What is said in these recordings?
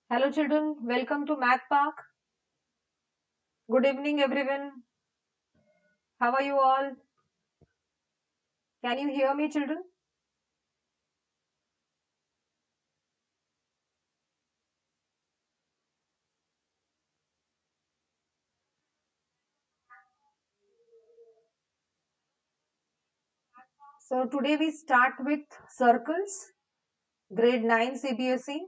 Hello children, welcome to Math Park. Good evening everyone. How are you all? Can you hear me children? So today we start with circles, grade 9 CBSE.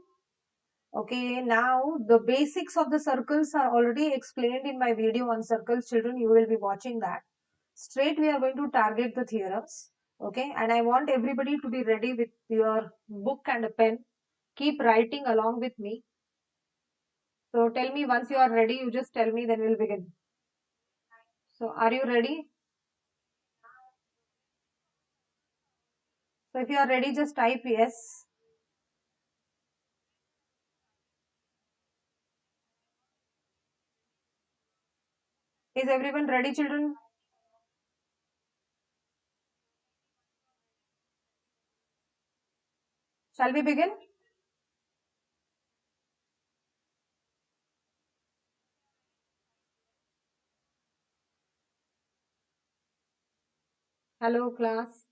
Okay, now the basics of the circles are already explained in my video on circles children. You will be watching that. Straight we are going to target the theorems. Okay, and I want everybody to be ready with your book and a pen. Keep writing along with me. So tell me once you are ready, you just tell me, then we'll begin. So are you ready? So if you are ready, just type yes. Is everyone ready, children? Shall we begin? Hello, class.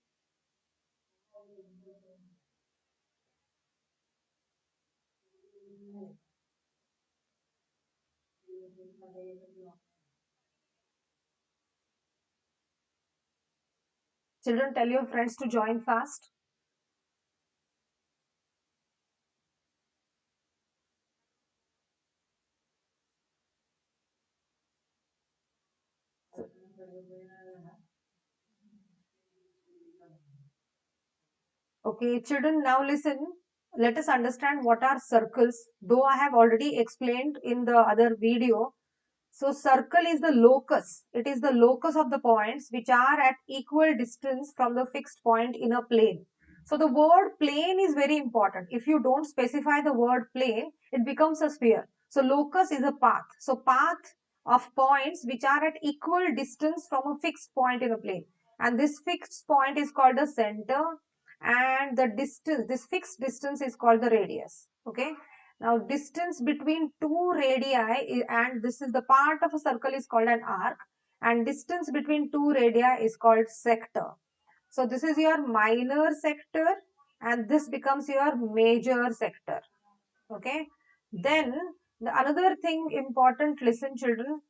Children, tell your friends to join fast. Okay, children, now listen. Let us understand what are circles. Though I have already explained in the other video. So circle is the locus. It is the locus of the points which are at equal distance from the fixed point in a plane. So the word plane is very important. If you don't specify the word plane, it becomes a sphere. So locus is a path. So path of points which are at equal distance from a fixed point in a plane. And this fixed point is called the center, and the distance, this fixed distance is called the radius. Okay. Now distance between two radii, and this is the part of a circle, is called an arc, and distance between two radii is called sector. So this is your minor sector and this becomes your major sector. Okay. Then the another thing important, listen children,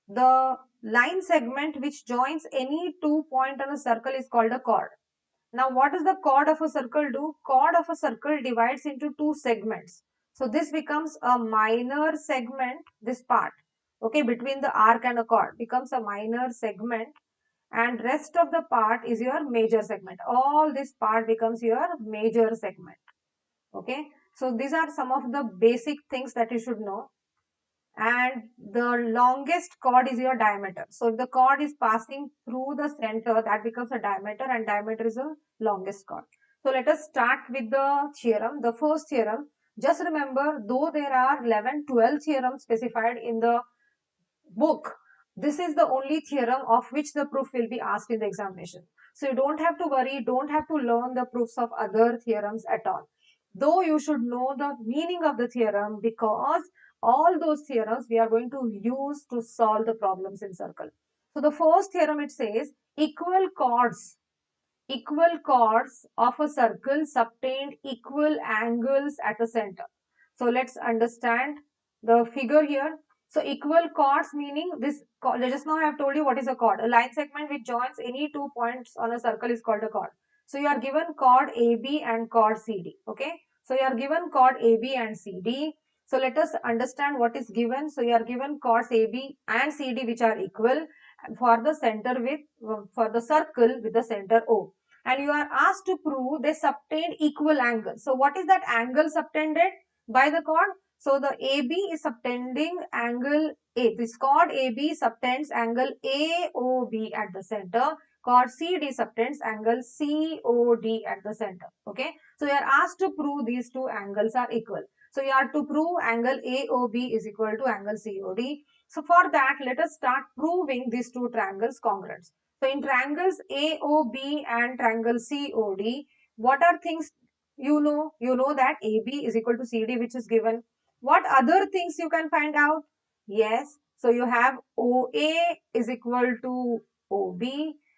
the line segment which joins any two point on a circle is called a chord. Now, what does the chord of a circle do? Chord of a circle divides into two segments. So, this becomes a minor segment, this part, okay, between the arc and a chord becomes a minor segment, and rest of the part is your major segment. All this part becomes your major segment, okay. So, these are some of the basic things that you should know. And the longest chord is your diameter. So if the chord is passing through the center, that becomes a diameter, and diameter is the longest chord. So let us start with the theorem. The first theorem, just remember, though there are 11, 12 theorems specified in the book, this is the only theorem of which the proof will be asked in the examination. So you don't have to worry, don't have to learn the proofs of other theorems at all. Though you should know the meaning of the theorem, because all those theorems we are going to use to solve the problems in circle. So the first theorem, it says equal chords of a circle subtend equal angles at the center. So let's understand the figure here. So equal chords meaning this, just now I have told you what is a chord. A line segment which joins any two points on a circle is called a chord. So you are given chord AB and chord CD. Okay. So you are given chord AB and CD. So let us understand what is given. So you are given chords AB and CD which are equal for the center with, for the circle with the center O. And you are asked to prove they subtend equal angles. So what is that angle subtended by the chord? So the AB is subtending angle A. This chord AB subtends angle AOB at the center. Chord CD subtends angle COD at the center. Okay. So you are asked to prove these two angles are equal. So you have to prove angle AOB is equal to angle COD. So for that, let us start proving these two triangles congruents. So in triangles AOB and triangle COD, what are things you know that AB is equal to CD, which is given. What other things you can find out? Yes, so you have OA is equal to OB,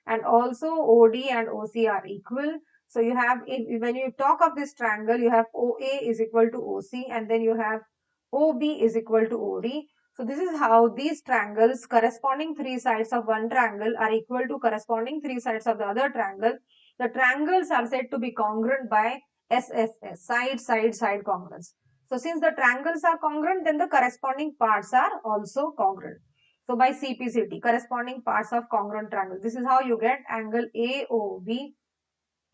and also OD and OC are equal. So you have, when you talk of this triangle, you have OA is equal to OC, and then you have OB is equal to OD. So this is how these triangles, corresponding three sides of one triangle, are equal to corresponding three sides of the other triangle. The triangles are said to be congruent by SSS, side congruence. So since the triangles are congruent, then the corresponding parts are also congruent. So by CPCT, corresponding parts of congruent triangle. This is how you get angle AOB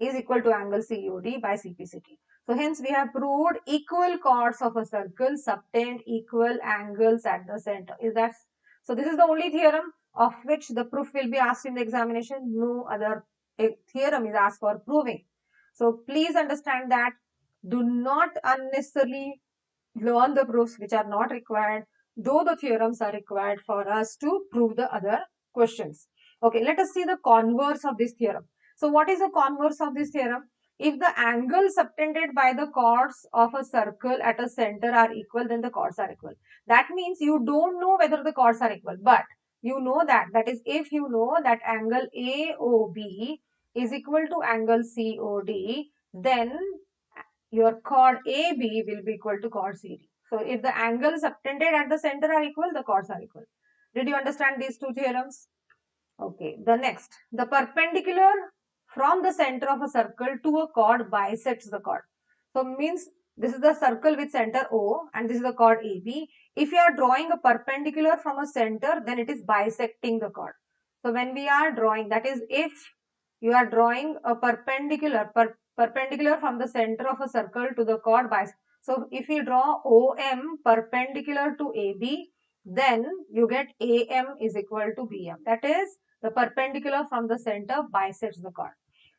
is equal to angle COD by CPCT. So hence we have proved equal chords of a circle subtend equal angles at the center. Is that so? This is the only theorem of which the proof will be asked in the examination. No other theorem is asked for proving. So please understand that do not unnecessarily learn the proofs which are not required, though the theorems are required for us to prove the other questions. Okay, let us see the converse of this theorem. So what is the converse of this theorem? If the angles subtended by the chords of a circle at a center are equal, then the chords are equal. That means you don't know whether the chords are equal, but you know that. That is, if you know that angle AOB is equal to angle COD, then your chord AB will be equal to chord CD. So if the angles subtended at the center are equal, the chords are equal. Did you understand these two theorems? Okay, the next, the perpendicular from the center of a circle to a chord bisects the chord. So means this is the circle with center O and this is the chord AB. If you are drawing a perpendicular from a center, then it is bisecting the chord. So when we are drawing, that is, if you are drawing a perpendicular from the center of a circle to the chord bisect. So if you draw OM perpendicular to AB, then you get AM is equal to BM. That is, the perpendicular from the center bisects the chord.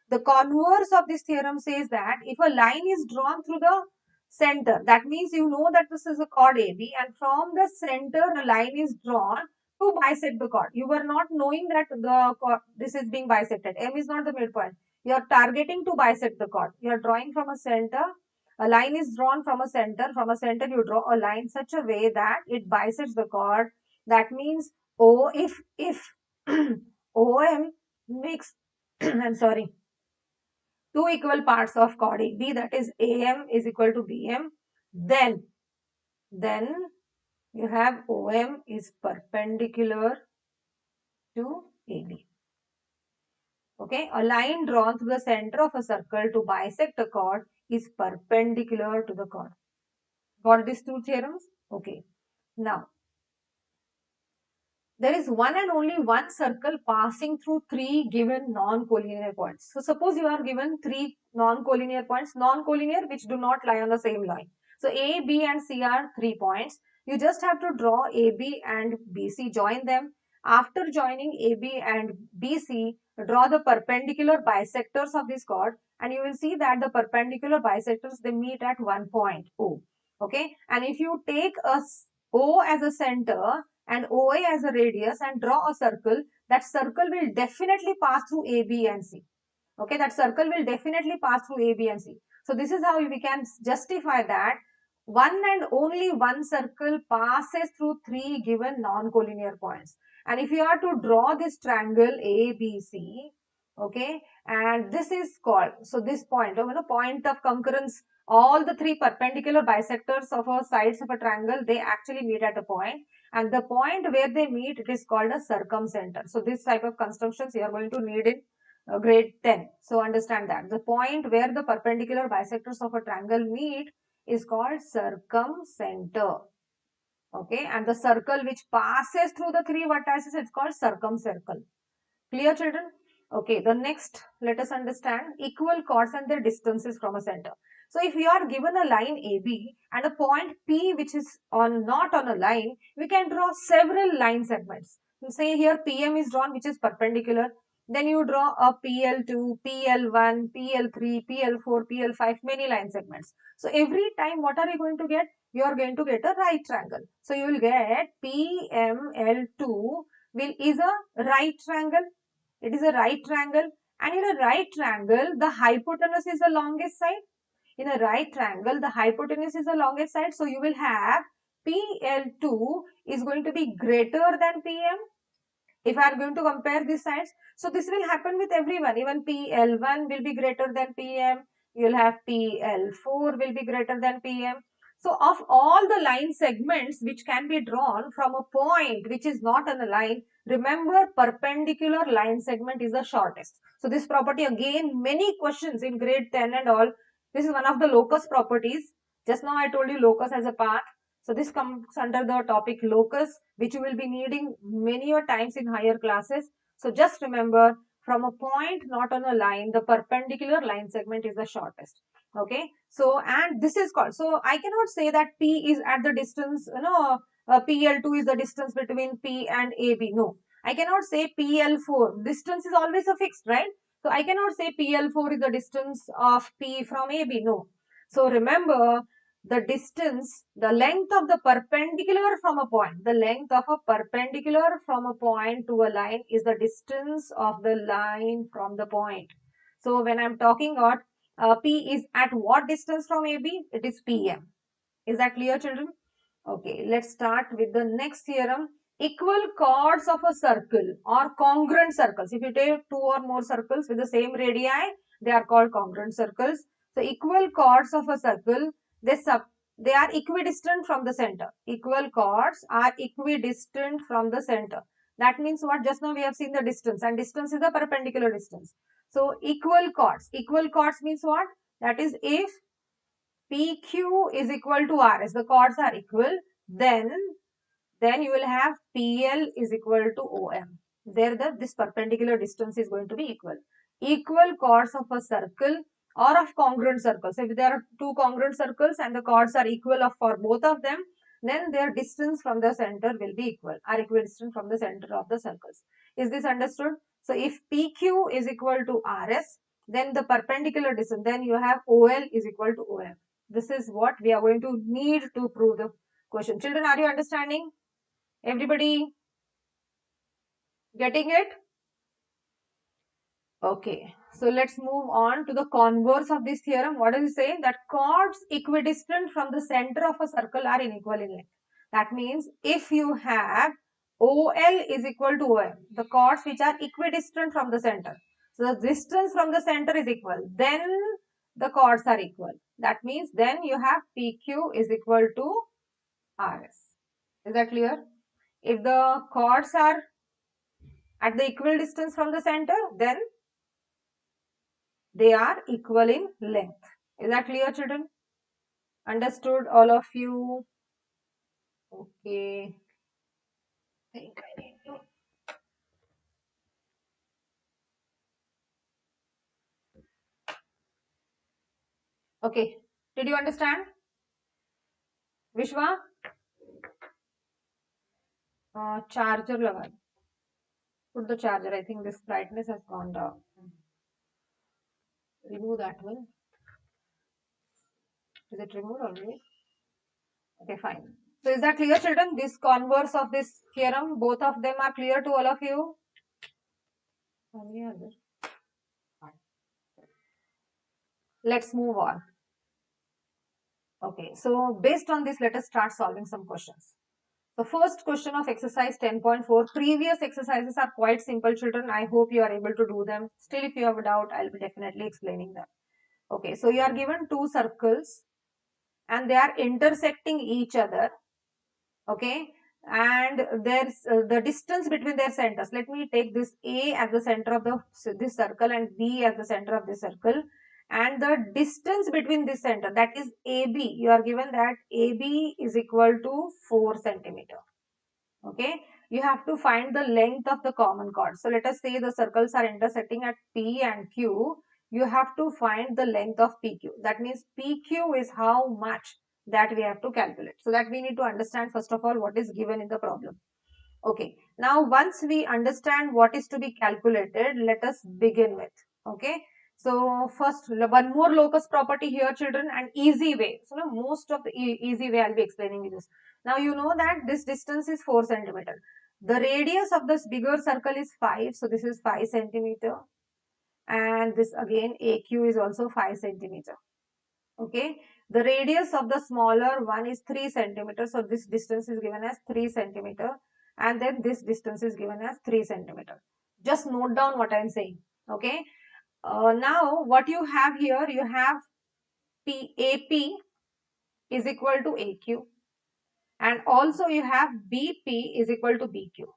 The converse of this theorem says that if a line is drawn through the center, that means you know that this is a chord AB, and from the center a line is drawn to bisect the chord. You were not knowing that the chord, this is being bisected. M is not the midpoint. You are targeting to bisect the chord. You are drawing from a center. A line is drawn from a center. From a center, you draw a line such a way that it bisects the chord. That means O, if OM makes I'm sorry, two equal parts of chord AB, that is AM is equal to BM, then you have OM is perpendicular to AB. Okay, a line drawn through the center of a circle to bisect a chord is perpendicular to the chord. Got these two theorems? Okay. Now, there is one and only one circle passing through three given non-collinear points. So suppose you are given three non-collinear points, non-collinear which do not lie on the same line. So A, B and C are 3 points. You just have to draw AB and BC, join them. After joining AB and BC, draw the perpendicular bisectors of this chord, and you will see that the perpendicular bisectors, they meet at one point O. Okay, and if you take O as a center and OA as a radius and draw a circle, that circle will definitely pass through A, B and C. Okay, that circle will definitely pass through A, B and C. So this is how we can justify that one and only one circle passes through three given non-collinear points. And if you are to draw this triangle ABC, okay, and this is called, so this point, point of concurrence, all the three perpendicular bisectors of a sides of a triangle, they actually meet at a point, and the point where they meet, it is called a circumcenter. So this type of constructions you are going to need in grade 10. So understand that the point where the perpendicular bisectors of a triangle meet is called circumcenter. Okay, and the circle which passes through the three vertices is called circumcircle. Clear, children? Okay, the next, let us understand equal chords and their distances from a center. So if we are given a line AB and a point P which is not on a line, we can draw several line segments. Say here PM is drawn, which is perpendicular. Then you draw a PL2, PL1, PL3, PL4, PL5, many line segments. So every time what are you going to get? You are going to get a right triangle. So you will get PML2 is a right triangle. It is a right triangle, and in a right triangle, the hypotenuse is the longest side. in a right triangle, the hypotenuse is the longest side. So you will have PL2 is going to be greater than PM. If I am going to compare these sides, so this will happen with everyone. Even PL1 will be greater than PM. You will have PL4 will be greater than PM. So of all the line segments which can be drawn from a point which is not on a line, remember perpendicular line segment is the shortest. So this property, again, many questions in grade 10 and all. This is one of the locus properties. Just now I told you locus as a path. So this comes under the topic locus, which you will be needing many times in higher classes. So just remember, from a point not on a line, the perpendicular line segment is the shortest. Okay. So, and this is called, so I cannot say that P is at the distance, PL2 is the distance between P and AB. No, I cannot say PL4. Distance is always a fixed, right? So I cannot say PL4 is the distance of P from AB. No. So remember, the distance, the length of the perpendicular from a point, the length of a perpendicular from a point to a line is the distance of the line from the point. So when I'm talking about P is at what distance from AB? It is PM. Is that clear, children? Okay, let's start with the next theorem. Equal chords of a circle or congruent circles. If you take two or more circles with the same radii, they are called congruent circles. So equal chords of a circle, they are equidistant from the center. Equal chords are equidistant from the center. That means what? Just now we have seen the distance, and distance is the perpendicular distance. So equal chords. Equal chords means what? That is, if PQ is equal to RS, the chords are equal, then you will have PL is equal to OM. There this perpendicular distance is going to be equal. Equal chords of a circle or of congruent circles. If there are two congruent circles and the chords are equal for both of them, then their distance from the center will be equal, are equidistant from the center of the circles. Is this understood? So if PQ is equal to RS, then the perpendicular distance, then you have OL is equal to OM. This is what we are going to need to prove the question. Children, are you understanding? Everybody getting it? Okay, so let's move on to the converse of this theorem. What does it say? That chords equidistant from the center of a circle are unequal in length. That means if you have OL is equal to OM, the chords which are equidistant from the center, so the distance from the center is equal, then the chords are equal. That means then you have PQ is equal to RS. Is that clear? If the chords are at the equal distance from the center, then they are equal in length. Is that clear, children? Understood, all of you? Okay. I think I need to. Okay. Did you understand? Vishwa? Charger laga. Put the charger. I think this brightness has gone down. Remove that one. Is it removed already? Okay, fine. So is that clear, children? This converse of this theorem, both of them are clear to all of you? Let's move on. Okay, so based on this, let us start solving some questions. The first question of exercise 10.4, previous exercises are quite simple, children. I hope you are able to do them. Still, if you have a doubt, I'll be definitely explaining them. Okay, so you are given two circles and they are intersecting each other. Okay, and there's the distance between their centers. Let me take this A as the center of this circle and B as the center of this circle. And the distance between this center, that is AB, you are given that AB is equal to 4 centimeter. Okay, you have to find the length of the common chord. So let us say the circles are intersecting at P and Q. You have to find the length of PQ. That means PQ is how much that we have to calculate. So that we need to understand first of all what is given in the problem. Okay, now once we understand what is to be calculated, let us begin with. Okay, so first one more locus property here, children, and easy way. So now most of the easy way I'll be explaining this. Now you know that this distance is 4 centimeter. The radius of this bigger circle is 5. So this is 5 centimeter. And this again AQ is also 5 centimeter. Okay, the radius of the smaller one is 3 centimeters. So this distance is given as 3 centimeter, and then this distance is given as 3 centimeter. Just note down what I am saying. Okay, now what you have here, you have AP is equal to AQ, and also you have BP is equal to BQ.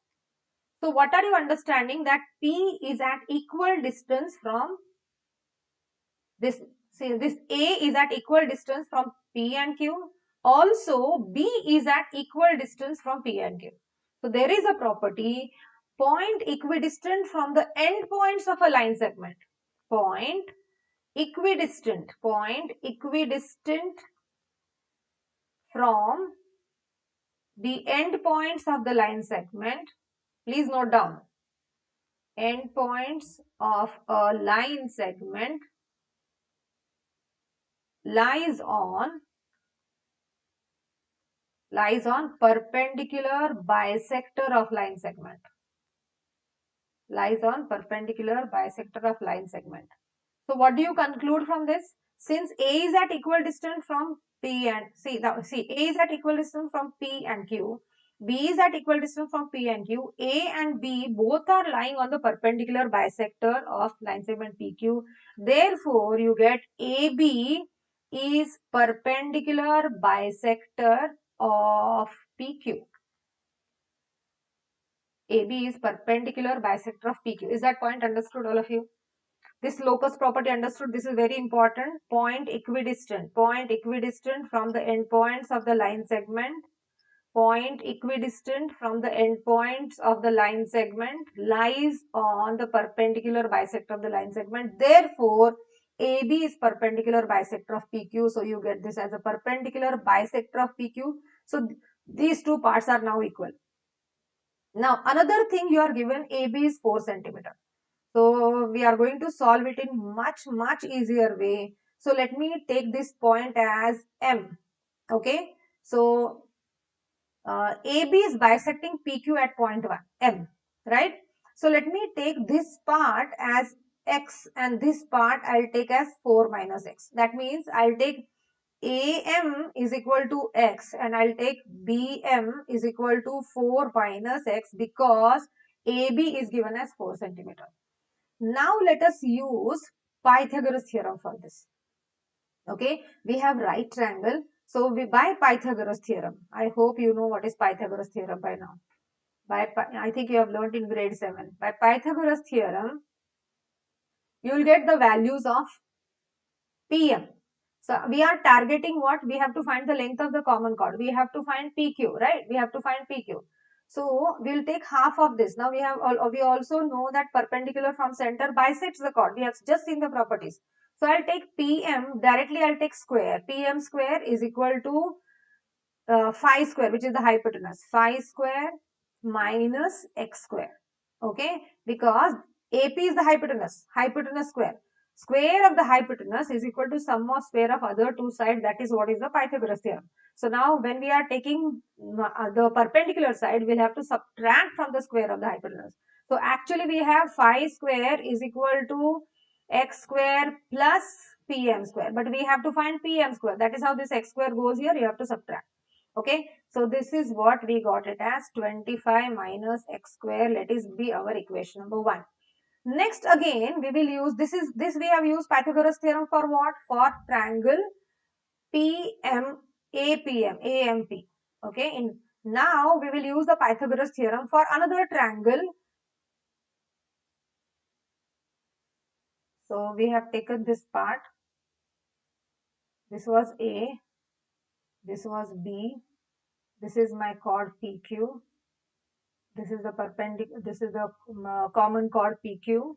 So what are you understanding? That P is at equal distance from this. See, this A is at equal distance from P and Q. Also, B is at equal distance from P and Q. So there is a property, point equidistant from the end points of a line segment. Point equidistant from the end points of the line segment. Please note down, end points of a line segment lies on perpendicular bisector of line segment. Lies on perpendicular bisector of line segment. So what do you conclude from this? Since A is at equal distance from P and A is at equal distance from P and Q, B is at equal distance from P and Q, A and B both are lying on the perpendicular bisector of line segment PQ. Therefore, you get AB is perpendicular bisector of PQ. AB is perpendicular bisector of PQ. Is that point understood, all of you? This locus property understood. This is very important. Point equidistant from the endpoints of the line segment. Point equidistant from the endpoints of the line segment lies on the perpendicular bisector of the line segment. Therefore, AB is perpendicular bisector of PQ. So you get this as a perpendicular bisector of PQ. So these two parts are now equal. Now another thing you are given, AB is 4 centimeter. So we are going to solve it in much easier way. So let me take this point as M. Okay. So AB is bisecting PQ at point 1, M, right? So let me take this part as X and this part I'll take as 4 minus X. That means I'll take AM is equal to X and I'll take BM is equal to 4 minus X because AB is given as 4 centimeter. Now let us use Pythagoras theorem for this. Okay, we have right triangle. So by Pythagoras theorem, I hope you know what is Pythagoras theorem by now. I think you have learned in grade 7. By Pythagoras theorem, you will get the values of PM. So we are targeting what? We have to find the length of the common chord. We have to find PQ, right? We have to find PQ. So we'll take half of this. Now we also know that perpendicular from center bisects the chord. We have just seen the properties. So I'll take PM, directly I'll take square. PM square is equal to phi square, which is the hypotenuse. Phi square minus x square. Okay, because AP is the hypotenuse square. Square of the hypotenuse is equal to sum of square of other two sides. That is what is the Pythagoras theorem. So now when we are taking the perpendicular side, we'll have to subtract from the square of the hypotenuse. So actually we have phi square is equal to x square plus pm square. But we have to find pm square. That is how this x square goes here. You have to subtract. Okay. So this is what we got it as 25 minus x square. Let it be our equation number 1. Next again we will use this we have used Pythagoras theorem for what? For triangle AMP. Okay, now we will use the Pythagoras theorem for another triangle. So we have taken this part. This was A, this was B, this is my chord PQ, this is the common chord PQ.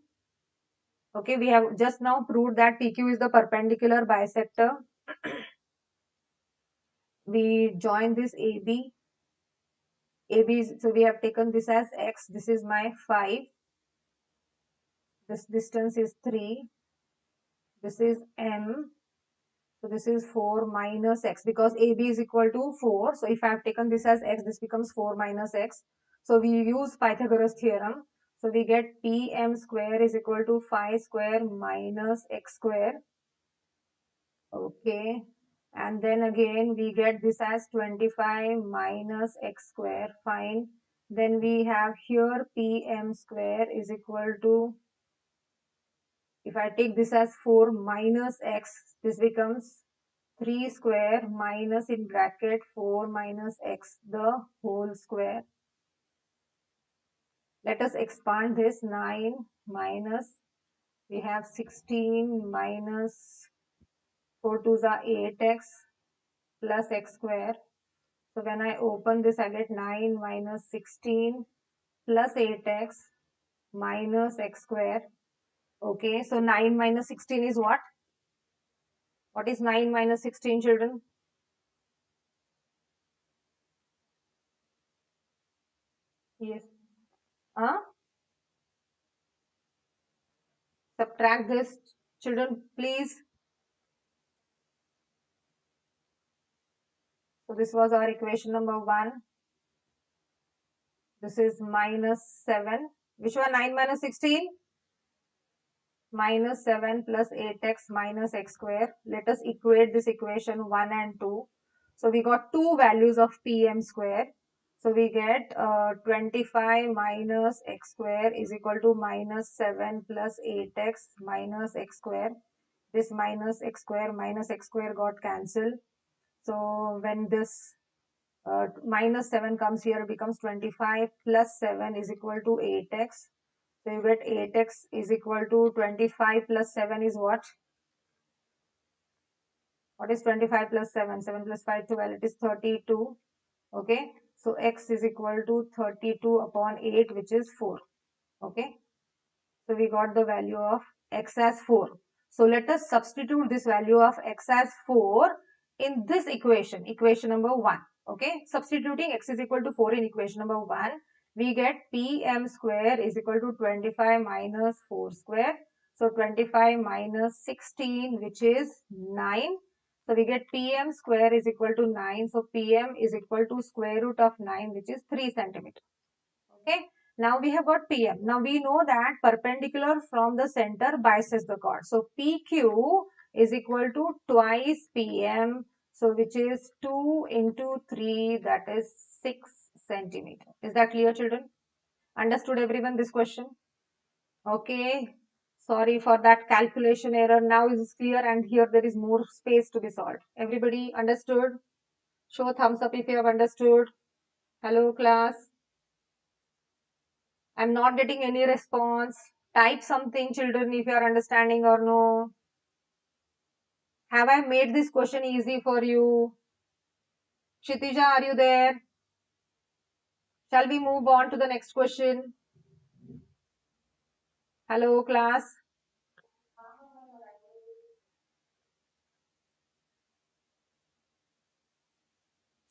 Okay, we have just now proved that PQ is the perpendicular bisector. We join this AB. So we have taken this as X. This is my 5. This distance is 3. This is M. So this is 4 minus X because AB is equal to 4. So if I have taken this as X, this becomes 4 minus X. So we use Pythagoras theorem. So we get PM square is equal to phi square minus X square. Okay, and then again we get this as 25 minus x square. Fine. Then we have here pm square is equal to, if I take this as 4 minus x, this becomes 3 square minus in bracket 4 minus x the whole square. Let us expand this. 9 minus, we have 16 minus 4 to the 8x plus x square. So when I open this, I get 9 minus 16 plus 8x minus x square. Okay, so 9 minus 16 is what? What is 9 minus 16, children? Yes. Subtract this, children, please. So this was our equation number 1. This is minus 7. Which one? 9 minus 16? Minus 7 plus 8x minus x square. Let us equate this equation 1 and 2. So we got two values of pm square. So we get 25 minus x square is equal to minus 7 plus 8x minus x square. This minus x square got cancelled. So when this minus 7 comes here, it becomes 25 plus 7 is equal to 8x. So you get 8x is equal to 25 plus 7 is what? What is 25 plus 7? 7 plus 5, 12. It is 32. Okay. So x is equal to 32 upon 8, which is 4. Okay. So we got the value of x as 4. So let us substitute this value of x as 4 in this equation, equation number 1. Okay, substituting x is equal to 4 in equation number 1, we get pm square is equal to 25 minus 4 square. So 25 minus 16, which is 9. So we get pm square is equal to 9. So pm is equal to square root of 9, which is 3 centimeter. Okay. Now we have got PM. Now we know that perpendicular from the center bisects the chord. So PQ is equal to twice PM. So which is 2 into 3, that is 6 centimeter. Is that clear, children? Understood everyone this question? Okay. Sorry for that calculation error. Now it is clear and here there is more space to be solved. Everybody understood? Show thumbs up if you have understood. Hello class. I'm not getting any response. Type something, children, if you are understanding or no. Have I made this question easy for you? Kshitija, are you there? Shall we move on to the next question? Hello, class.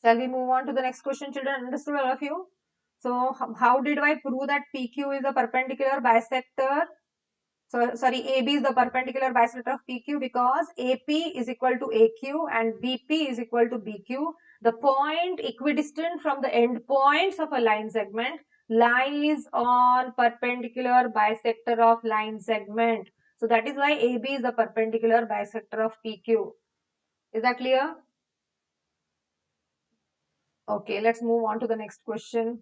Shall we move on to the next question, children? Understood, all of you? So, how did I prove that PQ is a perpendicular bisector? So, sorry, AB is the perpendicular bisector of PQ because AP is equal to AQ and BP is equal to BQ. The point equidistant from the end points of a line segment lies on perpendicular bisector of line segment. So, that is why AB is the perpendicular bisector of PQ. Is that clear? Okay, let's move on to the next question.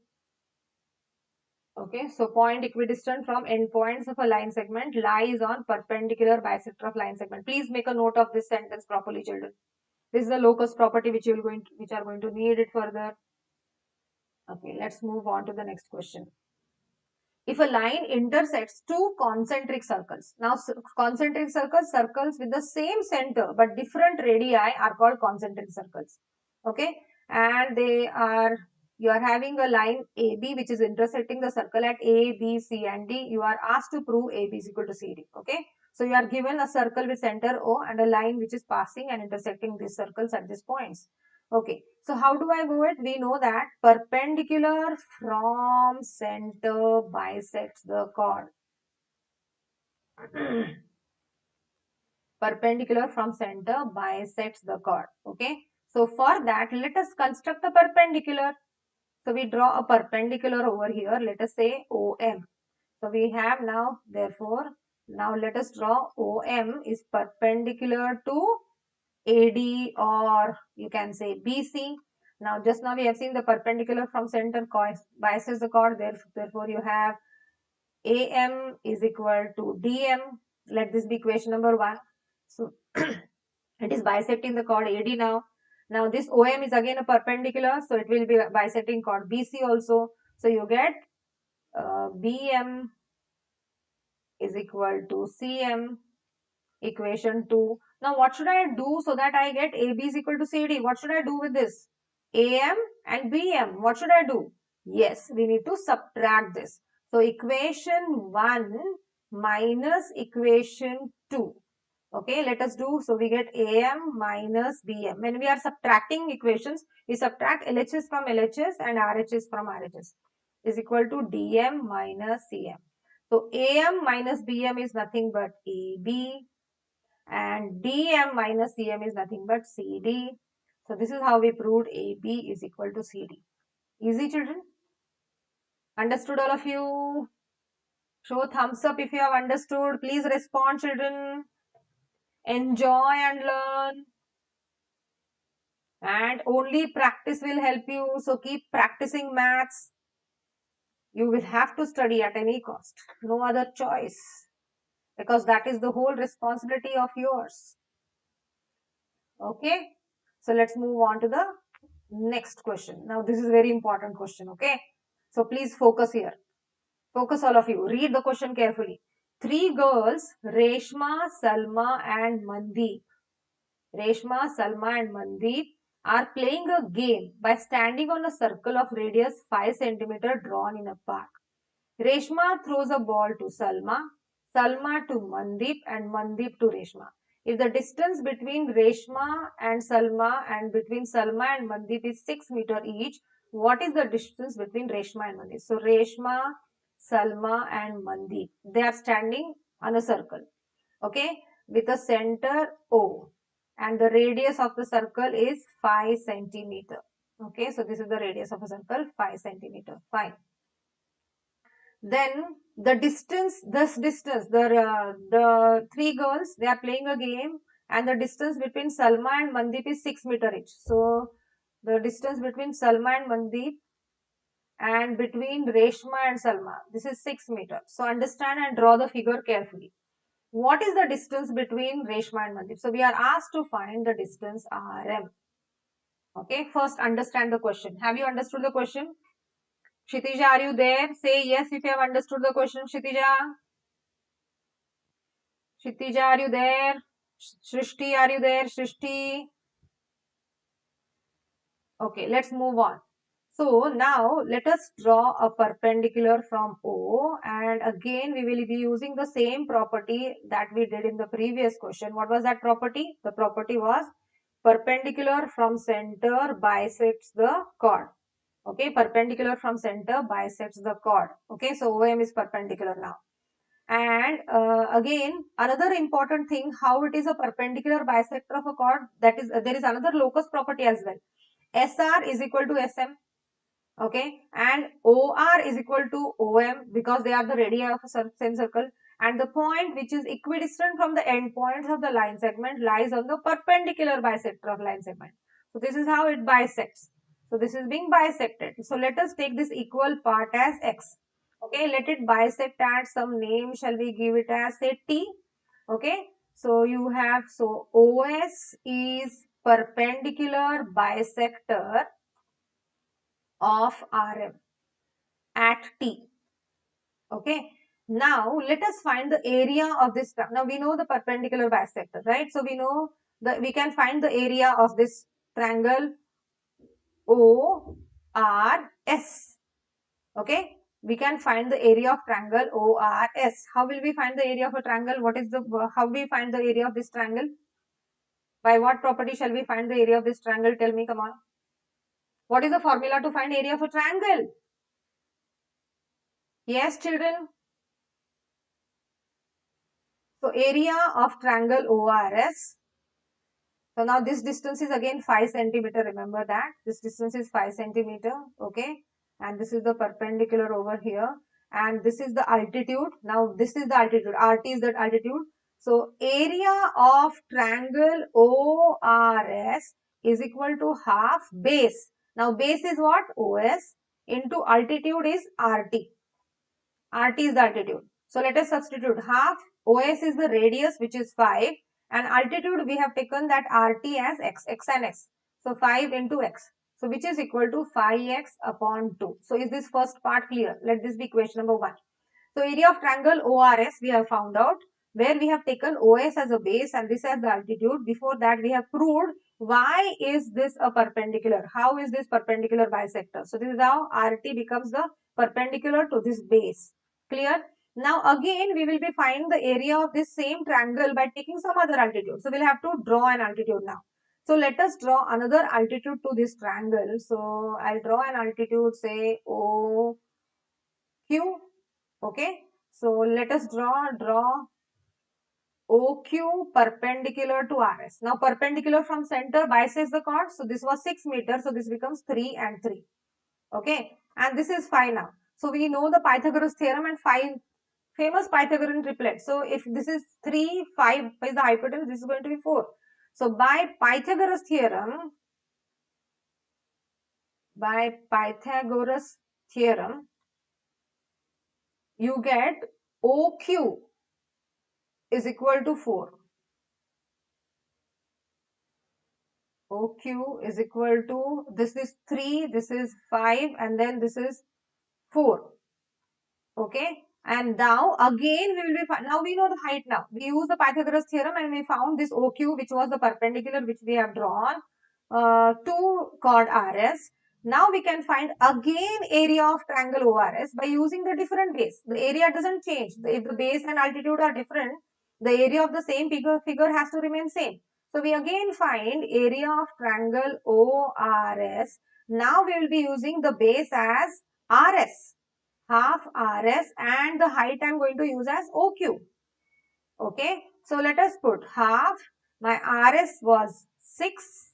Okay, so point equidistant from endpoints of a line segment lies on perpendicular bisector of line segment. Please make a note of this sentence properly, children. This is the locus property which which are going to need it further. Okay, let's move on to the next question. If a line intersects two concentric circles, now concentric circles with the same center but different radii are called concentric circles. Okay, and you are having a line AB which is intersecting the circle at A, B, C and D. You are asked to prove AB is equal to CD. Okay, so you are given a circle with center O and a line which is passing and intersecting these circles at these points. Okay, so how do I go it? We know that perpendicular from center bisects the chord. Perpendicular from center bisects the chord. Okay, so for that, let us construct a perpendicular. So we draw a perpendicular over here. Let us say OM. So we have now, therefore, now let us draw OM is perpendicular to AD, or you can say BC. Now just now we have seen the perpendicular from center bisects the chord, therefore you have AM is equal to DM. Let this be equation number 1. So it is bisecting the chord AD now. Now this OM is again a perpendicular, so it will be bisecting chord BC also. So you get BM is equal to CM, equation 2. Now what should I do so that I get AB is equal to CD? What should I do with this? AM and BM. What should I do? Yes, we need to subtract this. So equation 1 minus equation 2. Okay, let us do. So we get AM minus BM. When we are subtracting equations, we subtract LHS from LHS and RHS from RHS. Is equal to DM minus CM. So AM minus BM is nothing but AB, and DM minus CM is nothing but CD. So this is how we proved AB is equal to CD. Easy, children? Understood, all of you? Show thumbs up if you have understood. Please respond, children. Enjoy and learn. And only practice will help you. So keep practicing maths. You will have to study at any cost. No other choice. Because that is the whole responsibility of yours. Okay. So let's move on to the next question. Now this is a very important question. Okay. So please focus here. Focus, all of you. Read the question carefully. 3 girls, Reshma, Salma and Mandeep. Reshma, Salma and Mandeep are playing a game by standing on a circle of radius 5 cm drawn in a park. Reshma throws a ball to Salma, Salma to Mandeep and Mandeep to Reshma. If the distance between Reshma and Salma and between Salma and Mandeep is 6 meters each, what is the distance between Reshma and Mandeep? So Reshma, Salma and Mandeep, they are standing on a circle, okay, with a center O, and the radius of the circle is 5 centimeter. Okay, so this is the radius of a circle, 5 centimeter. Fine. Then the distance, the 3 girls, they are playing a game, and the distance between Salma and Mandeep is 6 meters each. So the distance between Salma and Mandeep and between Reshma and Salma, this is 6 meters. So understand and draw the figure carefully. What is the distance between Reshma and Mandeep? So we are asked to find the distance RM. Okay, first understand the question. Have you understood the question? Kshitija, are you there? Say yes if you have understood the question, Kshitija. Kshitija, are you there? Shrishti, are you there? Shrishti. Okay, let's move on. So now let us draw a perpendicular from O, and again we will be using the same property that we did in the previous question. What was that property? The property was perpendicular from center bisects the chord. Okay, perpendicular from center bisects the chord. Okay, so OM is perpendicular now. And again, another important thing, how it is a perpendicular bisector of a chord, that is, there is another locus property as well. SR is equal to SM. Okay, and OR is equal to OM because they are the radii of a same circle, and the point which is equidistant from the end points of the line segment lies on the perpendicular bisector of line segment. So this is how it bisects. So this is being bisected. So let us take this equal part as X. Okay, let it bisect at some name. Shall we give it as, say, T? Okay, so you have, so OS is perpendicular bisector of RM at T. Okay, now let us find the area of this. Now we know the perpendicular bisector, right? So we know that we can find the area of this triangle ORS. Okay, we can find the area of triangle ORS. How will we find the area of a triangle? What is the, how we find the area of this triangle? By what property shall we find the area of this triangle? Tell me, come on. What is the formula to find area of a triangle? Yes, children. So area of triangle ORS. So now this distance is again 5 centimeter. Remember that this distance is 5 centimeter. Okay, and this is the perpendicular over here, and this is the altitude. Now this is the altitude. RT is the altitude. So area of triangle ORS is equal to half base. Now base is what? OS into altitude is RT. RT is the altitude. So let us substitute half. OS is the radius which is 5 and altitude we have taken that RT as x and x. So 5 into x. So which is equal to 5x upon 2. So is this first part clear? Let this be question number 1. So area of triangle ORS we have found out where we have taken OS as a base and this as the altitude. Before that we have proved why is this a perpendicular? How is this perpendicular bisector? So this is how RT becomes the perpendicular to this base. Clear? Now again we will be finding the area of this same triangle by taking some other altitude. So we'll have to draw an altitude now. So let us draw another altitude to this triangle. So I'll draw an altitude say OQ. Okay. So let us draw OQ perpendicular to RS. Now perpendicular from center bisects the chord. So this was 6 meters. So this becomes 3 and 3. Okay. And this is 5 now. So we know the Pythagoras theorem and 5 famous Pythagorean triplet. So if this is 3, 5 is the hypotenuse, this is going to be 4. So by Pythagoras theorem, you get OQ is equal to 4. OQ is equal to, this is 3, this is 5 and then this is 4. Okay. And now again we will be, now we know the height now. We use the Pythagoras theorem and we found this OQ which was the perpendicular which we have drawn to chord RS. Now we can find again area of triangle ORS by using the different base. The area doesn't change. If the base and altitude are different, the area of the same figure has to remain same. So we again find area of triangle ORS. Now we will be using the base as RS, half RS, and the height I am going to use as OQ. Okay. So let us put half. My RS was 6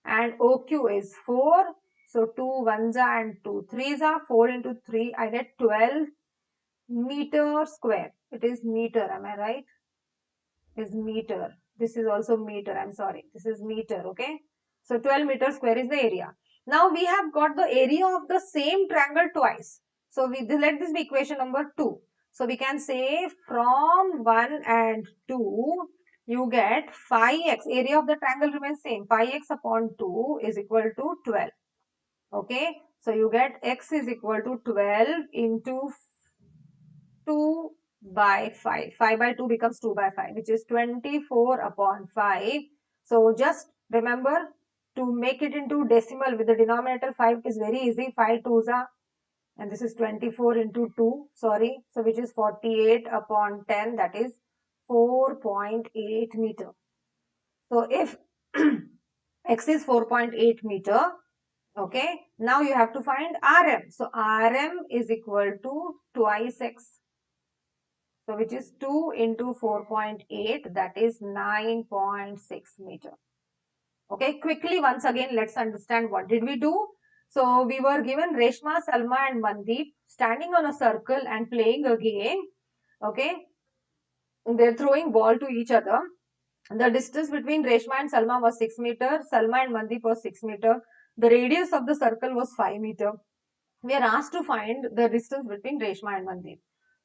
and OQ is 4. So 2 ones are and 2 threes are 4 into 3. I get 12 meter square. It is meter. Am I right? It is meter. This is also meter. I'm sorry. This is meter. Okay. So 12 meter square is the area. Now we have got the area of the same triangle twice. So let this be equation number 2. So we can say from 1 and 2, you get 5x. Area of the triangle remains same. 5x upon 2 is equal to 12. Okay. So you get x is equal to 12 into 2 by 5. 5 by 2 becomes 2 by 5, which is 24 upon 5. So just remember to make it into decimal with the denominator 5 is very easy. 5 twos are, and this is 24 into 2, sorry. So which is 48 upon 10, that is 4.8 meter. So if x is 4.8 meter, okay, now you have to find RM. So RM is equal to twice x. So which is 2 into 4.8, that is 9.6 meter. Okay, quickly once again let's understand what did we do. So we were given Reshma, Salma and Mandeep standing on a circle and playing a game. Okay, they're throwing ball to each other. The distance between Reshma and Salma was 6 meter. Salma and Mandeep was 6 meter. The radius of the circle was 5 meter. We are asked to find the distance between Reshma and Mandeep.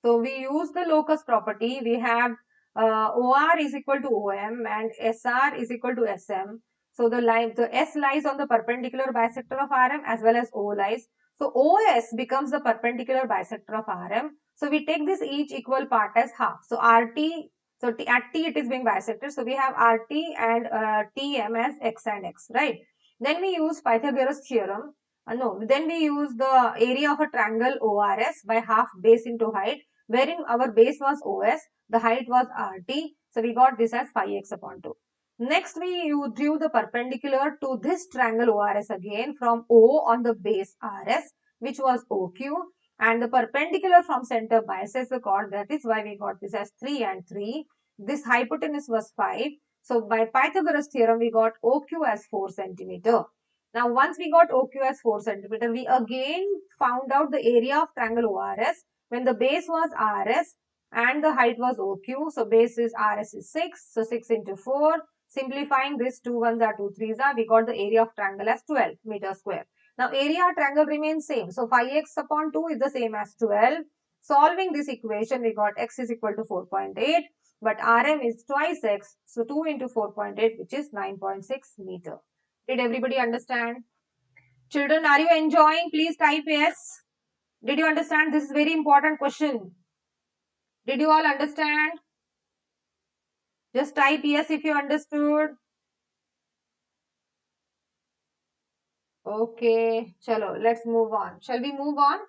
So we use the locus property. We have OR is equal to OM and SR is equal to SM. So the S lies on the perpendicular bisector of RM as well as O lies. So OS becomes the perpendicular bisector of RM. So we take this each equal part as half. So RT, so at T it is being bisected. So we have RT and TM as X and X, right? Then we use Pythagoras theorem. Then we use the area of a triangle ORS by half base into height, wherein our base was OS, the height was RT. So we got this as 5x upon 2. Next, we drew the perpendicular to this triangle ORS again from O on the base RS, which was OQ, and the perpendicular from center bisects the chord. That is why we got this as 3 and 3. This hypotenuse was 5. So by Pythagoras theorem, we got OQ as 4 centimeter. Now, once we got OQ as 4 centimeter, we again found out the area of triangle ORS when the base was RS and the height was OQ. So base is RS is 6. So 6 into 4. Simplifying this, 2 ones are 2 threes are. We got the area of triangle as 12 meter square. Now area of triangle remains same. So 5x upon 2 is the same as 12. Solving this equation, we got x is equal to 4.8. But RM is twice x. So 2 into 4.8, which is 9.6 meter. Did everybody understand? Children, are you enjoying? Please type yes. Did you understand? This is very important question. Did you all understand? Just type yes if you understood. Okay, chalo, let's move on. Shall we move on?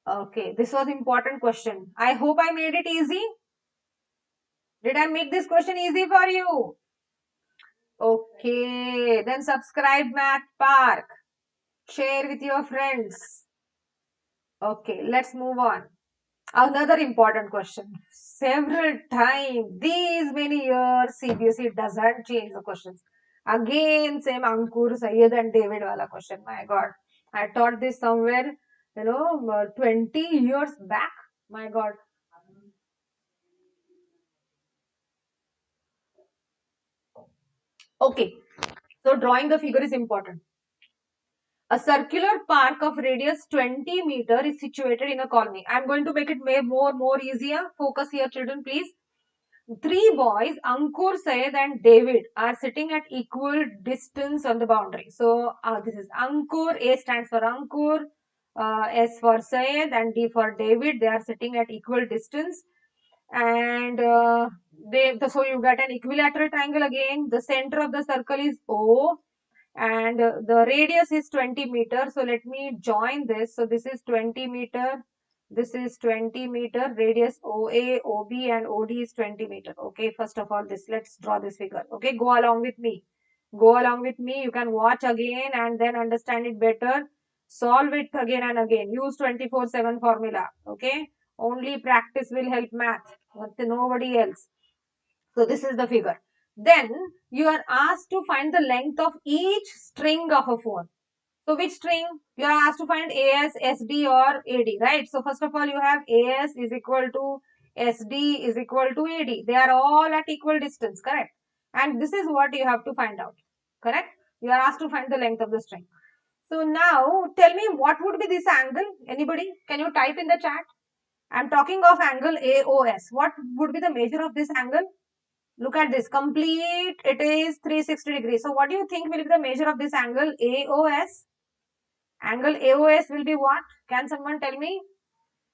Okay, this was important question. I hope I made it easy. Did I make this question easy for you? Okay, then subscribe Math Park. Share with your friends. Okay, let's move on. Another important question. Several times, these many years, CBSE doesn't change the questions. Again, same Ankur, Syed and David wala question. My God, I taught this somewhere, 20 years back. My God. Okay, so drawing the figure is important. A circular park of radius 20 meter is situated in a colony. I am going to make it more easier. Focus here, children, please. Three boys, Ankur, Syed and David, are sitting at equal distance on the boundary. So this is Ankur, A stands for Ankur, S for Syed and D for David. They are sitting at equal distance. And so you get an equilateral triangle again. The center of the circle is O and the radius is 20 meters. So let me join this. So this is 20 meter. This is 20 meter. Radius OA, OB and OD is 20 meter. Okay, first of all, let's draw this figure. Okay, go along with me. Go along with me. You can watch again and then understand it better. Solve it again and again. Use 24/7 formula. Okay, only practice will help math. Nobody else. So this is the figure. Then you are asked to find the length of each string of a phone. So which string? You are asked to find AS, SD or AD, right? So first of all, you have AS is equal to SD is equal to AD. They are all at equal distance, correct? And this is what you have to find out, correct? You are asked to find the length of the string. So now tell me what would be this angle? Anybody? Can you type in the chat? I am talking of angle AOS. What would be the measure of this angle? Look at this, complete, it is 360 degrees. So what do you think will be the measure of this angle AOS? Angle AOS will be what? Can someone tell me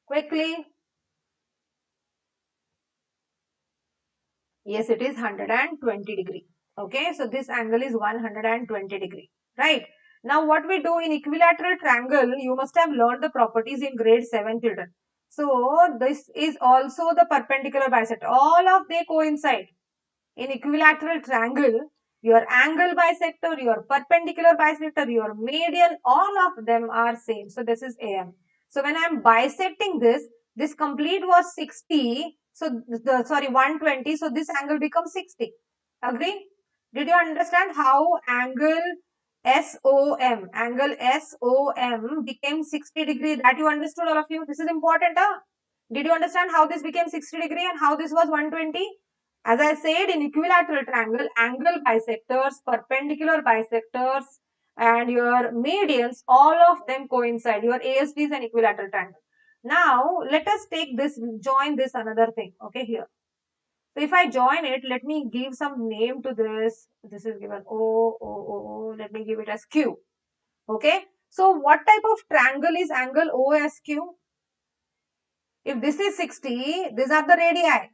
quickly? Yes, it is 120 degree. Okay, so this angle is 120 degree, right? Now what we do in equilateral triangle, you must have learned the properties in grade 7 children. So this is also the perpendicular bisector. All of they coincide. In equilateral triangle, your angle bisector, your perpendicular bisector, your median, all of them are same. So this is AM. So when I am bisecting this complete was 60. So 120. So this angle becomes 60. Agree? Did you understand how angle SOM became 60 degree? That you understood, all of you? This is important. Huh? Did you understand how this became 60 degree and how this was 120? As I said, in equilateral triangle, angle bisectors, perpendicular bisectors, and your medians, all of them coincide. Your ASD is an equilateral triangle. Now, let us take this, join this another thing, okay, here. So, if I join it, let me give some name to this. This is given O. Let me give it as Q, okay. So, what type of triangle is angle OSQ? If this is 60, these are the radii.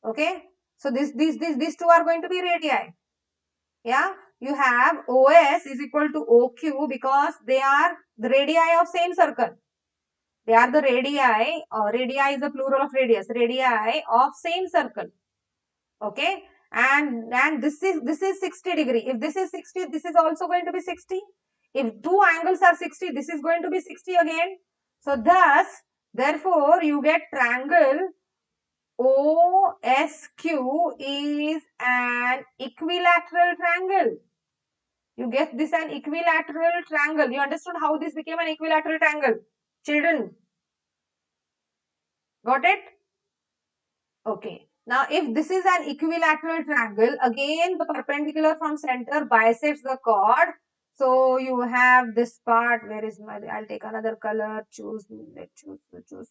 Okay, so these two are going to be radii. Yeah, you have OS is equal to OQ because they are the radii of same circle. They are the radii, radii is the plural of radius, radii of same circle. Okay, and this is 60 degree. If this is 60, this is also going to be 60. If two angles are 60, this is going to be 60 again. So thus, therefore, you get triangle OSQ is an equilateral triangle. You get this an equilateral triangle. You understood how this became an equilateral triangle? Children, Got it? Okay. Now, if this is an equilateral triangle, again the perpendicular from center bisects the chord. So you have this part. Where is my? I'll take another color. Choose. Let's choose.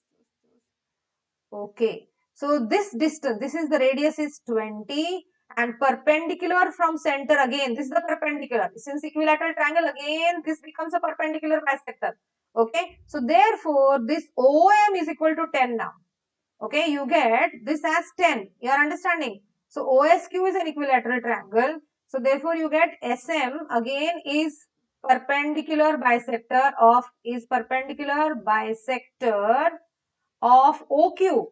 Okay. So this distance, this is the radius is 20 and perpendicular from center again. This is the perpendicular. Since equilateral triangle again, this becomes a perpendicular bisector. Okay. So therefore, this OM is equal to 10 now. Okay, you get this as 10. You are understanding? So OSQ is an equilateral triangle. So therefore you get SM again is perpendicular bisector of OQ.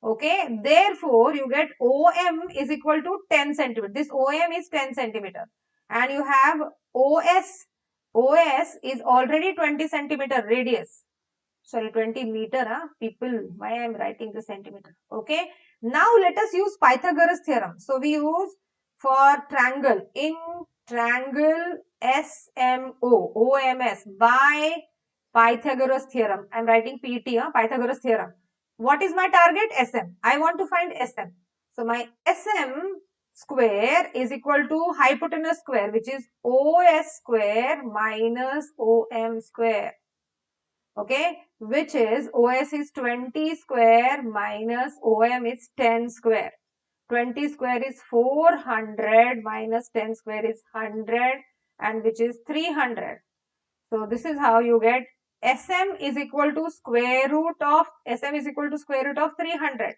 Okay, therefore you get OM is equal to 10 centimeter. This OM is 10 centimeter and you have OS is already 20 centimeter radius. Sorry, 20 meter, people, why I am writing the centimeter. Okay, now let us use Pythagoras theorem. So we use for triangle, in triangle OMS by Pythagoras theorem. I am writing PT, Pythagoras theorem. What is my target? SM. I want to find SM. So my SM square is equal to hypotenuse square, which is OS square minus OM square. Okay, which is OS is 20 square minus OM is 10 square. 20 square is 400 minus 10 square is 100 and which is 300. So this is how you get SM is equal to square root of 300.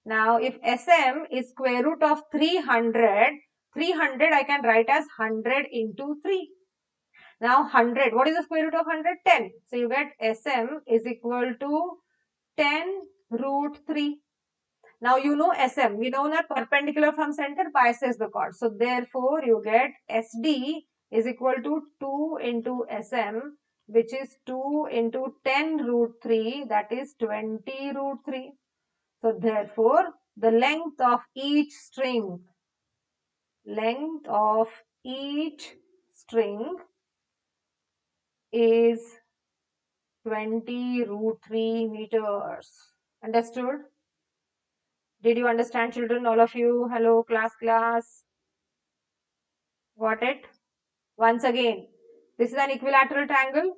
Now if SM is square root of 300, 300 I can write as 100 into 3. Now 100, what is the square root of 100? 10. So you get SM is equal to 10 root 3. Now you know SM, we know that perpendicular from center bisects the chord. So therefore you get SD is equal to 2 into SM, which is 2 into 10 root 3, that is 20 root 3. So therefore the length of each string is 20 root 3 meters. Understood? Did you understand, children? All of you? Hello, class. Got it? Once again, this is an equilateral triangle.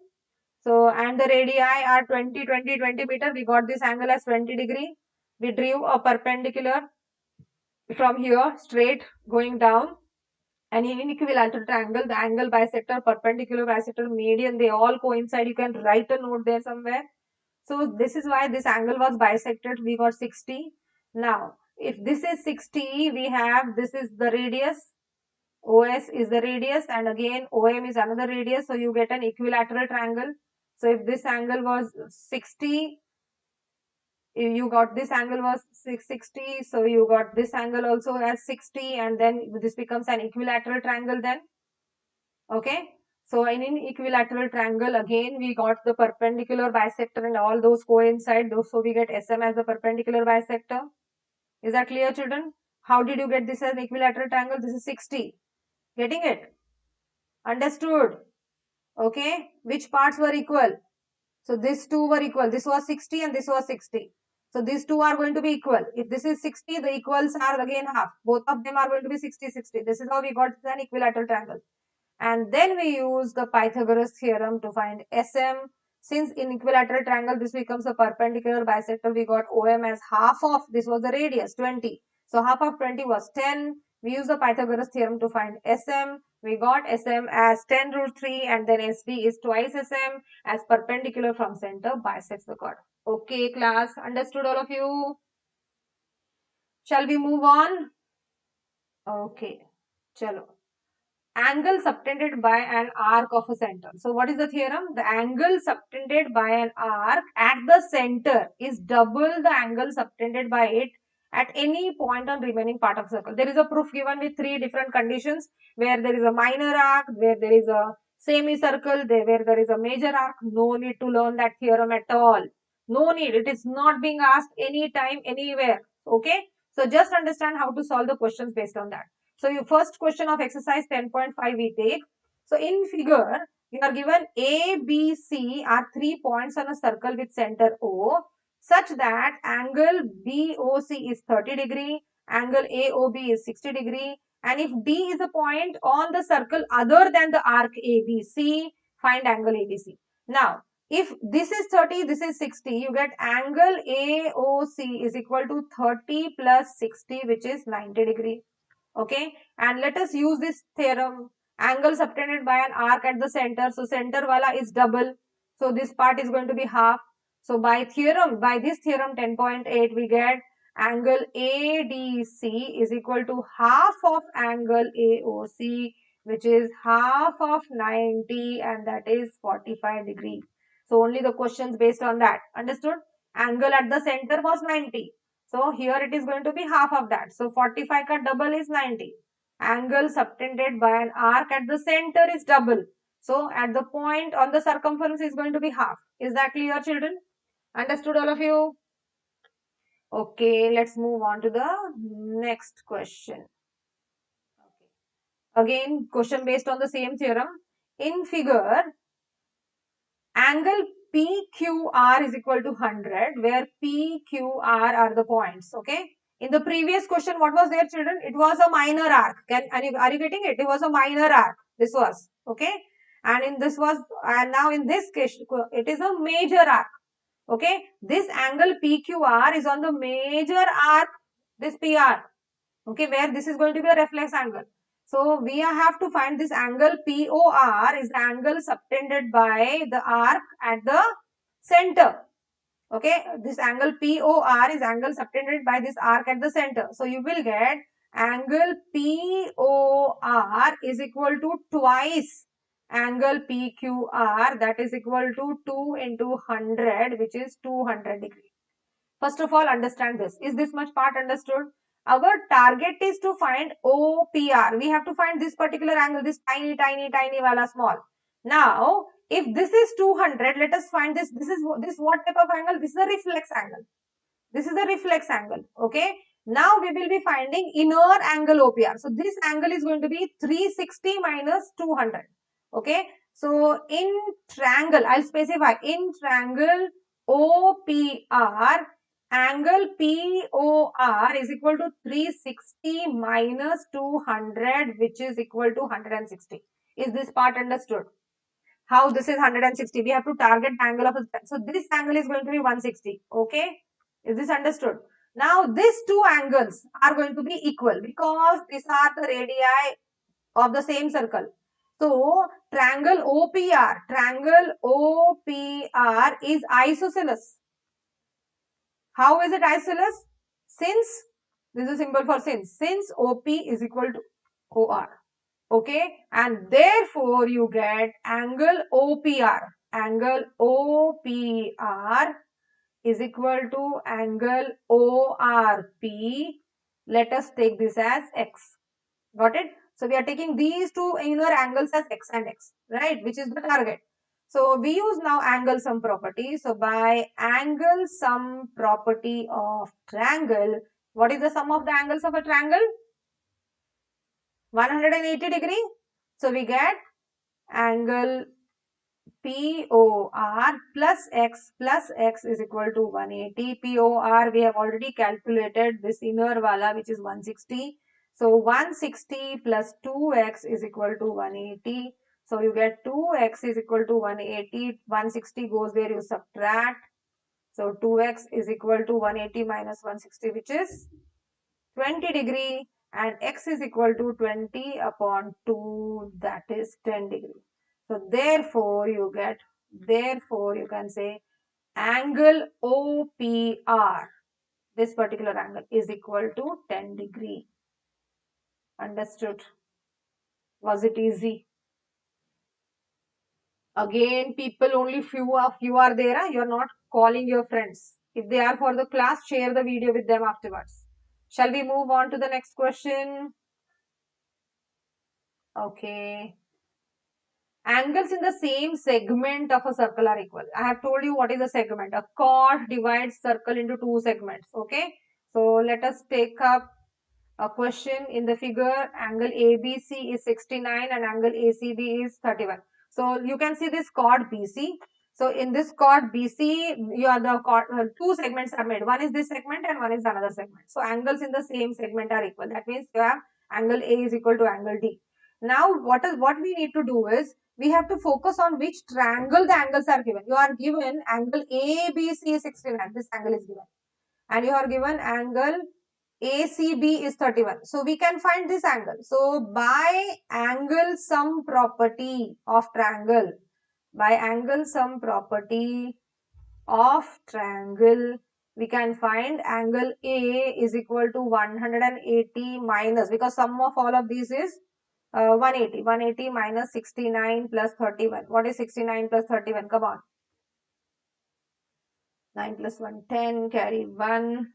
So, and the radii are 20, 20, 20 meter. We got this angle as 20 degree. We drew a perpendicular from here straight going down. And in equilateral triangle, the angle bisector, perpendicular bisector, median, they all coincide. You can write a note there somewhere. So this is why this angle was bisected. We got 60. Now, if this is 60, we have, this is the radius. OS is the radius and again OM is another radius. So you get an equilateral triangle. So if this angle was 60, you got this angle was 660. So you got this angle also as 60 and then this becomes an equilateral triangle then. Okay. So in an equilateral triangle, again, we got the perpendicular bisector and all those coincide. So we get SM as the perpendicular bisector. Is that clear, children? How did you get this as an equilateral triangle? This is 60. Getting it? Understood? Okay. Which parts were equal? So these two were equal. This was 60 and this was 60. So these two are going to be equal. If this is 60, the equals are again half. Both of them are going to be 60, 60. This is how we got an equilateral triangle. And then we use the Pythagoras theorem to find SM. Since in equilateral triangle this becomes a perpendicular bisector, we got OM as half of, this was the radius, 20. So half of 20 was 10. We use the Pythagoras theorem to find SM. We got SM as 10 root 3 and then SD is twice SM as perpendicular from center bisects the chord. Okay class, understood all of you? Shall we move on? Okay, chalo. Angle subtended by an arc of a center. So what is the theorem? The angle subtended by an arc at the center is double the angle subtended by it at any point on remaining part of circle. There is a proof given with 3 different conditions where there is a minor arc, where there is a semicircle, where there is a major arc. No need to learn that theorem at all. No need. It is not being asked anytime, anywhere. Okay. So just understand how to solve the questions based on that. So your first question of exercise 10.5 we take. So in figure, you are given A, B, C are 3 points on a circle with center O. such that angle BOC is 30 degree, angle AOB is 60 degree, and if D is a point on the circle other than the arc ABC, find angle ABC. Now, if this is 30, this is 60, you get angle AOC is equal to 30 plus 60, which is 90 degree. Okay, and let us use this theorem. Angle subtended by an arc at the center, so center wala is double, so this part is going to be half. So by this theorem 10.8, we get angle ADC is equal to half of angle AOC, which is half of 90, and that is 45 degree. So only the questions based on that. Understood? Angle at the center was 90. So here it is going to be half of that. So 45 ka double is 90. Angle subtended by an arc at the center is double. So at the point on the circumference is going to be half. Is that clear, children? Understood, all of you? Okay, let's move on to the next question. Okay. Again, question based on the same theorem. In figure, angle PQR is equal to 100, where PQR are the points. Okay. In the previous question, what was there, children? It was a minor arc. Are you getting it? It was a minor arc. This was. Okay. And now in this case, it is a major arc. Okay. This angle PQR is on the major arc, this PR. Okay. Where this is going to be a reflex angle. So we have to find this angle POR is the angle subtended by the arc at the center. Okay, this angle POR is angle subtended by this arc at the center. So you will get angle POR is equal to twice angle PQR, that is equal to 2 into 100, which is 200 degree. First of all, understand this. Is this much part understood? Our target is to find OPR. We have to find this particular angle, this tiny wala small. Now, if this is 200, let us find this. This what type of angle? This is a reflex angle. This is a reflex angle. Okay. Now we will be finding inner angle OPR. So this angle is going to be 360 minus 200. Okay. So in triangle, I'll specify in triangle OPR, angle POR is equal to 360 minus 200, which is equal to 160. Is this part understood? How this is 160? We have to target angle of so this angle is going to be 160. Okay, is this understood? Now these two angles are going to be equal because these are the radii of the same circle. So triangle OPR is isosceles. How is it isosceles? Since this is symbol for since OP is equal to OR. Okay, and therefore you get angle OPR. Angle OPR is equal to angle ORP. Let us take this as X. Got it? So we are taking these two inner angles as X and X, right? Which is the target. So we use now angle sum property. So by angle sum property of triangle, what is the sum of the angles of a triangle? 180 degree. So we get angle POR plus X is equal to 180. POR we have already calculated, this inner wala, which is 160. So 160 plus 2x is equal to 180. So you get 2x is equal to 180. 160 goes there, you subtract. So 2x is equal to 180 minus 160, which is 20 degree, and x is equal to 20 upon 2, that is 10 degree. So therefore you can say angle OPR, this particular angle, is equal to 10 degree. Understood? Was it easy? Again, people, only few of you are there. You are not calling your friends. If they are for the class, share the video with them afterwards. Shall we move on to the next question? Okay. Angles in the same segment of a circle are equal. I have told you what is a segment. A chord divides circle into two segments. Okay. So let us take up a question. In the figure, angle ABC is 69 and angle ACB is 31. So you can see this chord BC. So in this chord BC, you are the chord, two segments are made. One is this segment and one is another segment. So angles in the same segment are equal. That means you have angle A is equal to angle D. Now what we need to do is we have to focus on which triangle the angles are given. You are given angle ABC 69. This angle is given. And you are given angle ACB is 31. So we can find this angle. So by angle sum property of triangle, by angle sum property of triangle, we can find angle A is equal to 180 minus, because sum of all of these is 180. 180 minus 69 plus 31. What is 69 plus 31? Come on. 9 plus 1, 10. Carry 1.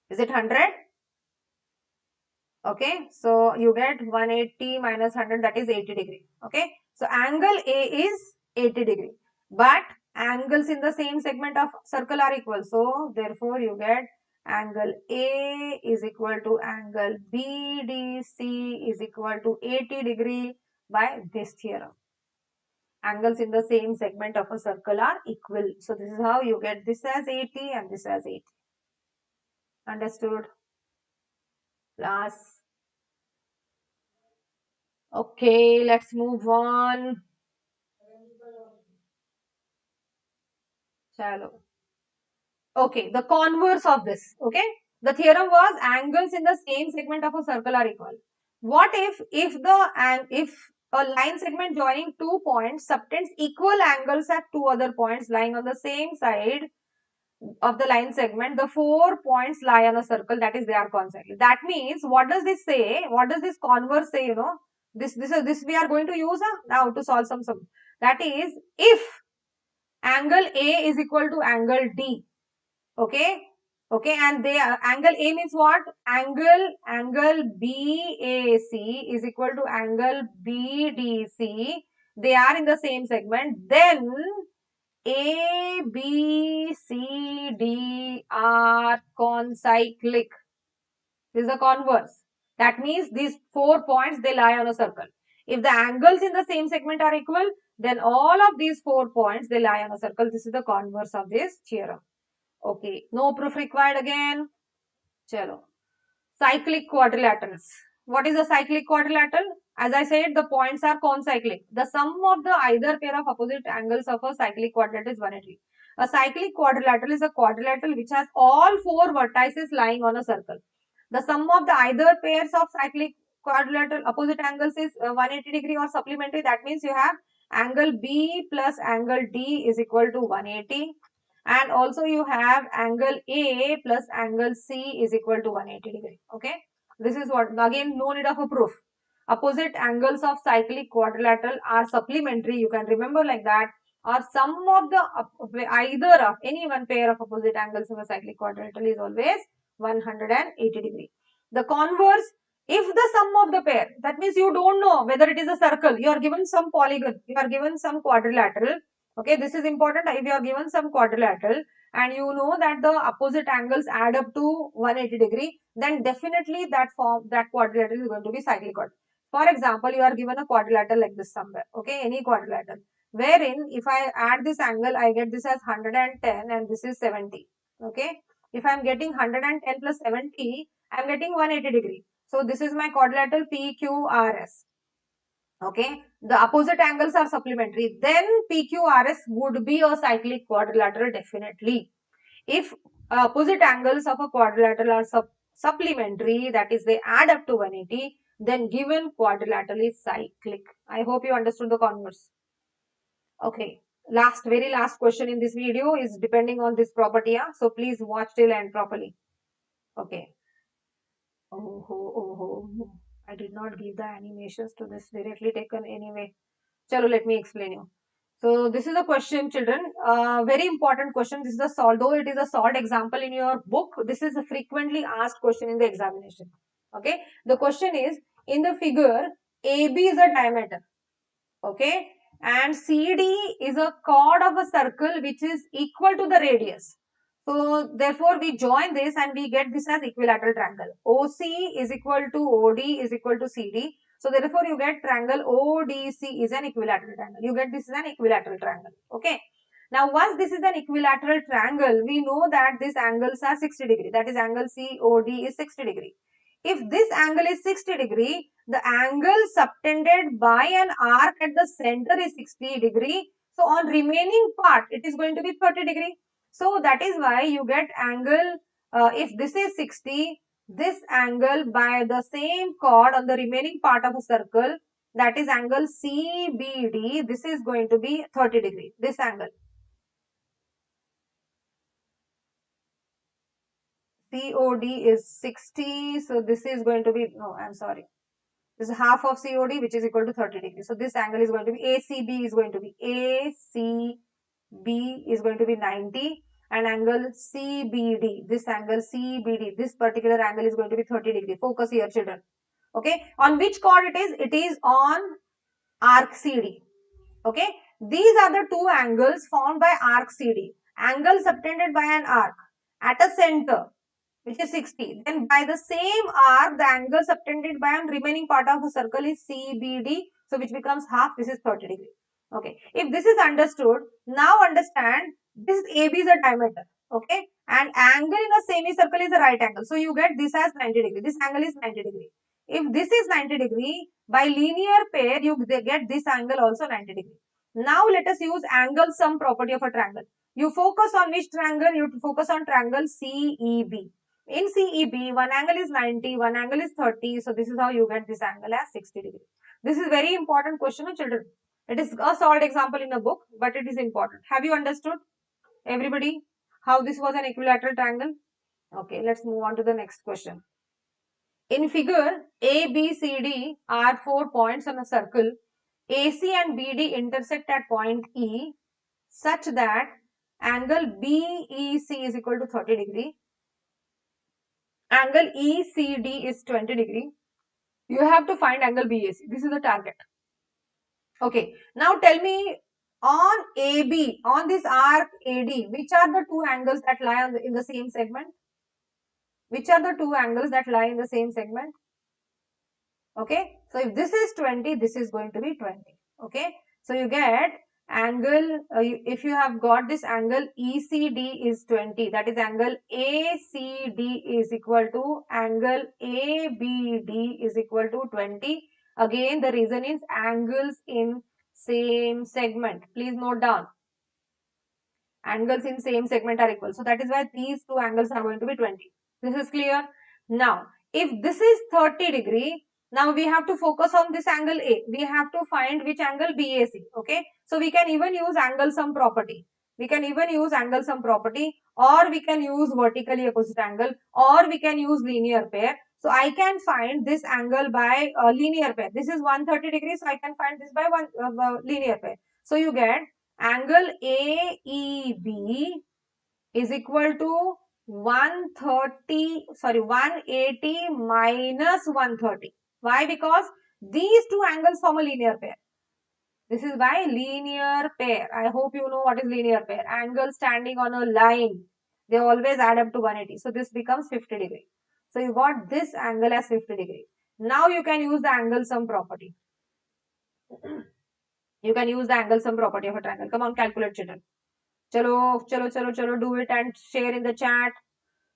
Is it 100? Okay, so you get 180 minus 100, that is 80 degree. Okay, so angle A is 80 degree, but angles in the same segment of circle are equal. So therefore you get angle A is equal to angle BDC is equal to 80 degree by this theorem. Angles in the same segment of a circle are equal. So this is how you get this as 80 and this as 80. Understood? Class. Okay, let's move on. Chalo. Okay, the converse of this. Okay, the theorem was angles in the same segment of a circle are equal. What if a line segment joining two points subtends equal angles at two other points lying on the same side of the line segment? The 4 points lie on a circle, that is they are concentric. That means what does this say? What does this converse say? You know, this we are going to use now to solve some. That is, if angle A is equal to angle D, okay, and they angle A means what? Angle BAC is equal to angle BDC. They are in the same segment. Then A, B, C, D are concyclic. This is the converse. That means these 4 points, they lie on a circle. If the angles in the same segment are equal, then all of these 4 points, they lie on a circle. This is the converse of this theorem. Okay, no proof required again. Chalo. Cyclic quadrilaterals. What is a cyclic quadrilateral? As I said, the points are concyclic. The sum of the either pair of opposite angles of a cyclic quadrilateral is 180. A cyclic quadrilateral is a quadrilateral which has all 4 vertices lying on a circle. The sum of the either pairs of cyclic quadrilateral opposite angles is 180 degree or supplementary. That means you have angle B plus angle D is equal to 180. And also you have angle A plus angle C is equal to 180 degree. Okay. This is what, again, no need of a proof. Opposite angles of cyclic quadrilateral are supplementary. You can remember like that. Or sum of the either of any one pair of opposite angles of a cyclic quadrilateral is always 180 degree. The converse, if the sum of the pair, that means you don't know whether it is a circle, you are given some polygon, you are given some quadrilateral. Okay, this is important. If you are given some quadrilateral and you know that the opposite angles add up to 180 degree, then definitely that quadrilateral is going to be cyclic quadrilateral. For example, you are given a quadrilateral like this somewhere. Okay, any quadrilateral, wherein if I add this angle, I get this as 110 and this is 70. Okay, if I am getting 110 plus 70, I am getting 180 degree. So this is my quadrilateral PQRS. Okay, the opposite angles are supplementary. Then PQRS would be a cyclic quadrilateral definitely. If opposite angles of a quadrilateral are supplementary, that is they add up to 180, then given quadrilateral is cyclic. I hope you understood the converse. Okay, very last question in this video is depending on this property. So please watch till end properly. Okay. Oh. I did not give the animations to this, directly taken anyway. Chalo, let me explain you. So this is a question, children. Very important question. This is a solved, though it is a solved example in your book. This is a frequently asked question in the examination. Okay. The question is, in the figure, AB is a diameter. Okay. And CD is a chord of a circle which is equal to the radius. So therefore we join this and we get this as equilateral triangle. OC is equal to OD is equal to CD. So therefore you get triangle ODC is an equilateral triangle. You get this is an equilateral triangle. Okay. Now once this is an equilateral triangle, we know that these angles are 60 degree. That is angle COD is 60 degree. If this angle is 60 degree, the angle subtended by an arc at the center is 60 degree. So on remaining part, it is going to be 30 degree. So that is why you get angle, if this is 60, this angle by the same chord on the remaining part of a circle, that is angle CBD, this is going to be 30 degree, this angle. COD is 60, so this is going to be, no, I'm sorry. This is half of COD, which is equal to 30 degrees. So this angle is going to be ACB is going to be ACB is going to be 90, and angle CBD, this angle CBD, this particular angle is going to be 30 degrees. Focus here, children. Okay, on which chord it is? It is on arc CD. Okay, these are the two angles formed by arc CD. Angle subtended by an arc at a center, which is 60. Then by the same arc, the angle subtended by a remaining part of the circle is CBD. So which becomes half. This is 30 degree. Okay. If this is understood, now understand this AB is a diameter. Okay. And angle in a semicircle is a right angle. So you get this as 90 degree. This angle is 90 degree. If this is 90 degree, by linear pair, you get this angle also 90 degree. Now let us use angle sum property of a triangle. You focus on which triangle? You focus on triangle CEB. In CEB, one angle is 90, one angle is 30. So this is how you get this angle as 60 degree. This is very important question, children. It is a solved example in a book, but it is important. Have you understood, everybody, how this was an equilateral triangle? Okay, let's move on to the next question. In figure, A, B, C, D are 4 points on a circle. AC and BD intersect at point E such that angle BEC is equal to 30 degree. Angle ECD is 20 degree. You have to find angle BAC. This is the target. Okay. Now tell me on AB, on this arc AD, which are the two angles that lie in the same segment? Which are the two angles that lie in the same segment? Okay. So if this is 20, this is going to be 20. Okay. So you get angle, if you have got this angle ECD is 20, that is angle ACD is equal to angle ABD is equal to 20. Again, the reason is angles in same segment. Please note down. Angles in same segment are equal. So that is why these two angles are going to be 20. This is clear. Now, if this is 30 degree, now we have to focus on this angle A. We have to find which angle BAC. Okay. So we can even use angle sum property. We can even use angle sum property, or we can use vertically opposite angle, or we can use linear pair. So I can find this angle by linear pair. This is 130 degrees. So I can find this by linear pair. So you get angle AEB is equal to 180 minus 130. Why? Because these two angles form a linear pair. This is by linear pair. I hope you know what is linear pair. Angles standing on a line, they always add up to 180. So this becomes 50 degree. So you got this angle as 50 degree. Now you can use the angle sum property. You can use the angle sum property of a triangle. Come on, calculate, children. Chalo, do it and share in the chat.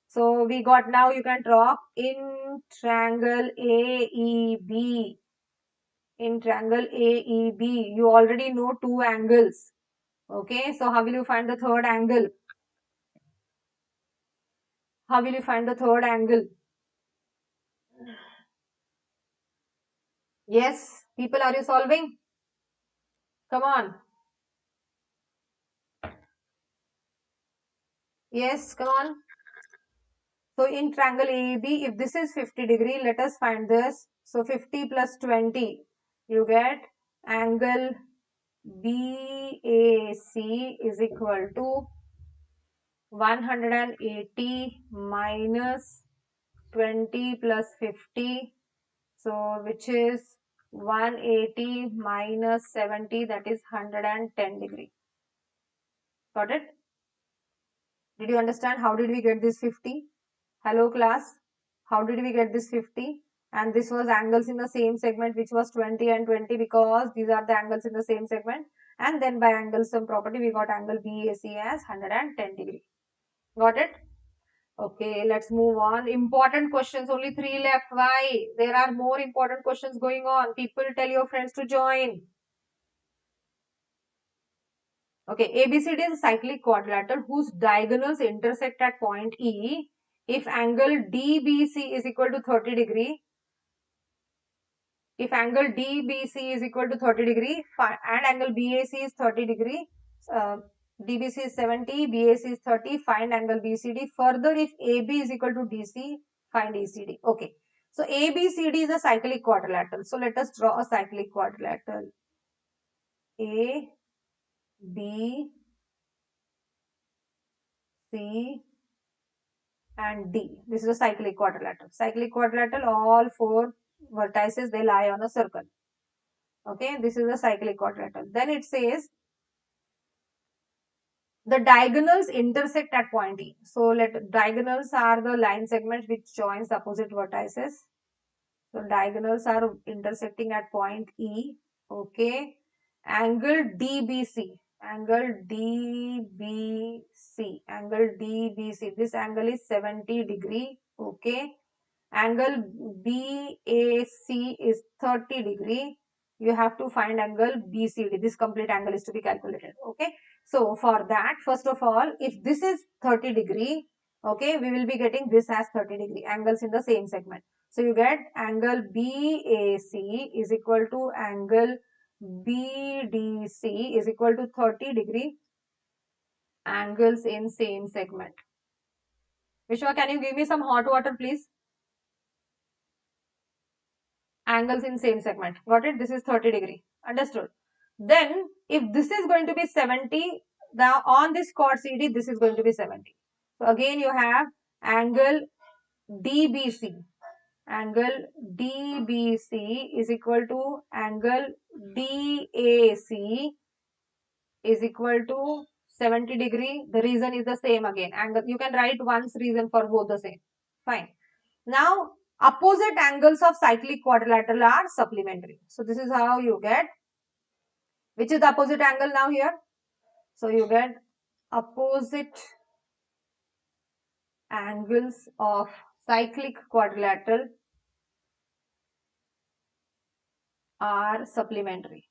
So we got, now you can draw in triangle AEB. In triangle AEB, you already know two angles. Okay, so how will you find the third angle? How will you find the third angle? Yes, people, are you solving? Come on. Yes, come on. So in triangle AEB, if this is 50 degree, let us find this. So 50 plus 20, you get angle BAC is equal to 180 minus 20 plus 50. So which is 180 minus 70, that is 110 degree. Got it? Did you understand how did we get this 50? Hello class. How did we get this 50? and this was angles in the same segment, which was 20 and 20, because these are the angles in the same segment. And then by angle sum property, we got angle BAC as 110 degree. Got it? Okay, let's move on. Important questions, only 3 left. Why? There are more important questions going on. People, tell your friends to join. Okay, ABCD is a cyclic quadrilateral whose diagonals intersect at point E. If angle DBC is equal to 30 degree, if angle DBC is equal to 30 degree and angle BAC is 30 degree, DBC is 70, BAC is 30, find angle BCD. Further, if AB is equal to DC, find ECD. Okay. So ABCD is a cyclic quadrilateral. So let us draw a cyclic quadrilateral. A, B, C, and D. This is a cyclic quadrilateral. Cyclic quadrilateral, all 4 vertices, they lie on a circle. Okay, this is a cyclic quadrilateral. Then it says the diagonals intersect at point E. So diagonals are the line segments which joins opposite vertices. So diagonals are intersecting at point E. Okay. Angle DBC. Angle DBC. Angle DBC. This angle is 70 degree. Okay. Angle BAC is 30 degree. You have to find angle BCD. This complete angle is to be calculated. Okay. So for that, first of all, if this is 30 degree, okay, we will be getting this as 30 degree angles in the same segment. So you get angle BAC is equal to angle BDC is equal to 30 degree angles in same segment. Vishwa, can you give me some hot water, please? Angles in same segment. Got it? This is 30 degree. Understood. Then if this is going to be 70, now on this chord CD, this is going to be 70. So again you have angle DBC. Angle DBC is equal to angle DAC is equal to 70 degree. The reason is the same again. Angle, you can write once reason for both the same. Fine. Now opposite angles of cyclic quadrilateral are supplementary. So this is how you get, which is the opposite angle now here. So you get opposite angles of cyclic quadrilateral are supplementary.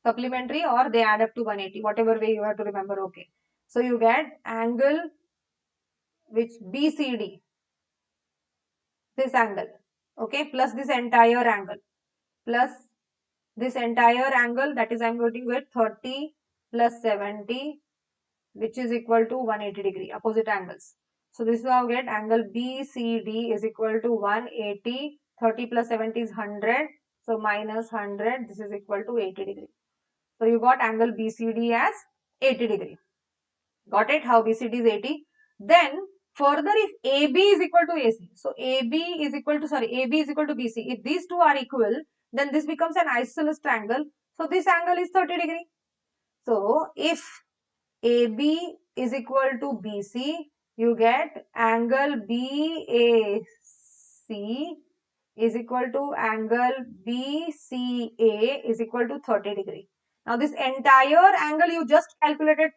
Supplementary, or they add up to 180, whatever way you have to remember. Okay. So you get angle which BCD, this angle, okay, plus this entire angle, plus this entire angle, that is I am going with 30 plus 70, which is equal to 180 degree, opposite angles. So this is how I get angle BCD is equal to 180, 30 plus 70 is 100, so minus 100, this is equal to 80 degree. So you got angle BCD as 80 degree. Got it? How BCD is 80. Then further, if AB is equal to AC, so AB is equal to BC. If these two are equal, then this becomes an isosceles triangle. So this angle is 30 degree. So if AB is equal to BC, you get angle BAC is equal to angle BCA is equal to 30 degree. Now this entire angle you just calculated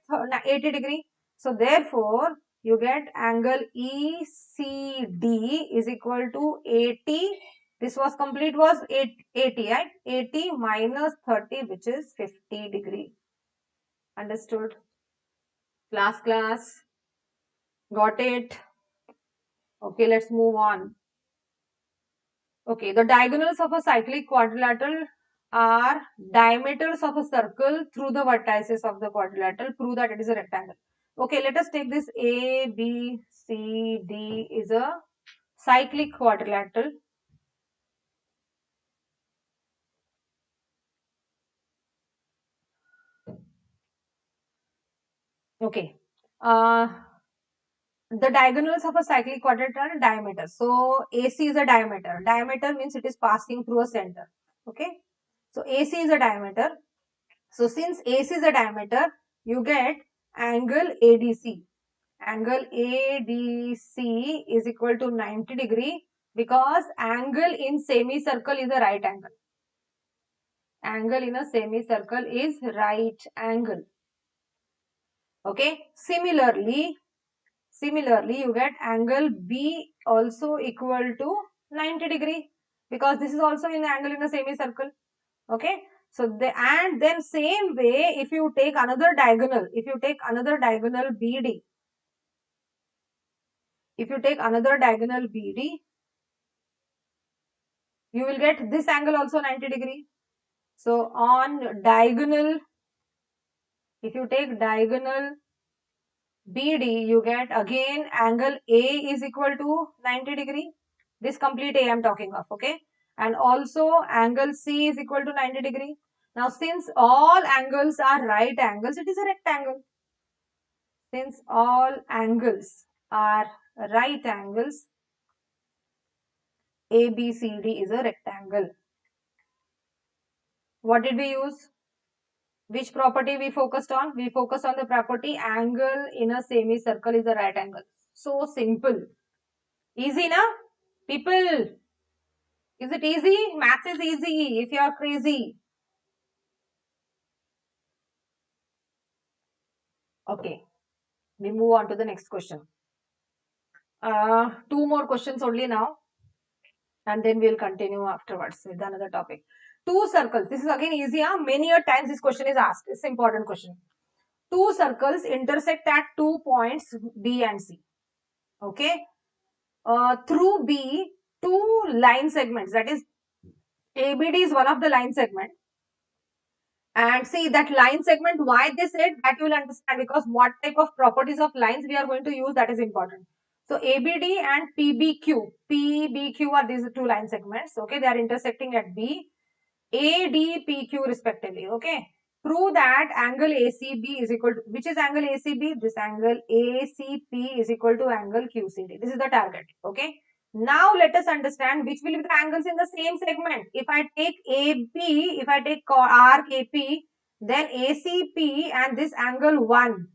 80 degree. So therefore you get angle ECD is equal to 80. This was complete was 80, right? 80 minus 30, which is 50 degree. Understood? Class. Got it? Okay, let's move on. Okay, the diagonals of a cyclic quadrilateral are diameters of a circle through the vertices of the quadrilateral. Prove that it is a rectangle. Okay, let us take this A, B, C, D is a cyclic quadrilateral. Okay. The diagonals of a cyclic quadrilateral are diameters. So AC is a diameter. Diameter means it is passing through a center. Okay. So AC is a diameter. So since AC is a diameter, you get angle ADC. Angle ADC is equal to 90 degree, Because angle in semicircle is a right angle. Angle in a semicircle is right angle. Okay. Similarly, you get angle B also equal to 90 degree, because this is also in angle in a semicircle. Okay. So and then same way, if you take another diagonal, BD, you will get this angle also 90 degree. So on diagonal, if you take diagonal BD, you get again angle A is equal to 90 degree. This complete A I am talking of, okay? And also angle C is equal to 90 degree. Now since all angles are right angles, it is a rectangle. Since all angles are right angles, ABCD is a rectangle. What did we use? Which property we focused on? We focused on the property angle in a semicircle is a right angle. So simple. Easy, na? People, is it easy? Maths is easy if you are crazy. Okay, we move on to the next question. Two more questions only now, and then we'll continue afterwards with another topic. Two circles. This is again easy. Many a times this question is asked. It's an important question. Two circles intersect at 2 points B and C. Okay. Through B, two line segments. That is, ABD is one of the line segment. And see that line segment, why they said that you will understand, because what type of properties of lines we are going to use, that is important. So ABD and PBQ are these two line segments. Okay, they are intersecting at B, ADPQ respectively. Okay, prove that angle ACB is equal to, which is angle ACB? This angle ACP is equal to angle QCD. This is the target. Okay. Now let us understand which will be the angles in the same segment. If I take AP, if I take arc AP, then ACP and this angle 1.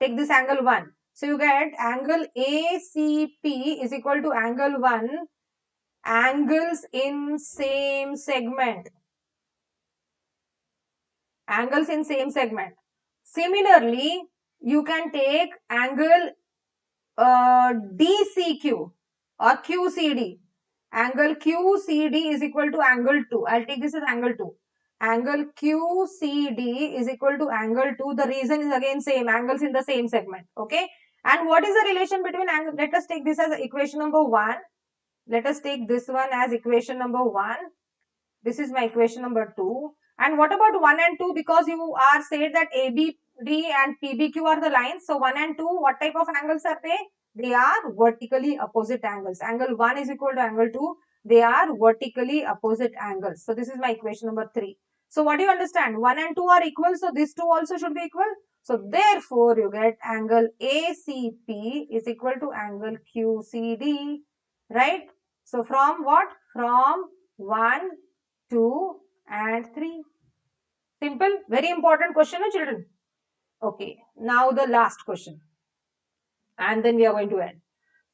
Take this angle 1. So you get angle ACP is equal to angle 1, angles in same segment. Angles in same segment. Similarly, you can take angle DCQ or QCD. Angle QCD is equal to angle 2. I'll take this as angle 2. Angle QCD is equal to angle 2. The reason is again same, angles in the same segment. Okay. And what is the relation between angles? Let us take this as equation number 1. Let us take this one as equation number 1. This is my equation number 2. And what about 1 and 2? Because you are said that ABD and PBQ are the lines. So 1 and 2, what type of angles are they? They are vertically opposite angles. Angle 1 is equal to angle 2. They are vertically opposite angles. So this is my equation number 3. So what do you understand? 1 and 2 are equal. So these two also should be equal. So therefore you get angle ACP is equal to angle QCD. Right? So from what? From 1, 2 and 3. Simple. Very important question, children. Okay. Now the last question. And then we are going to end.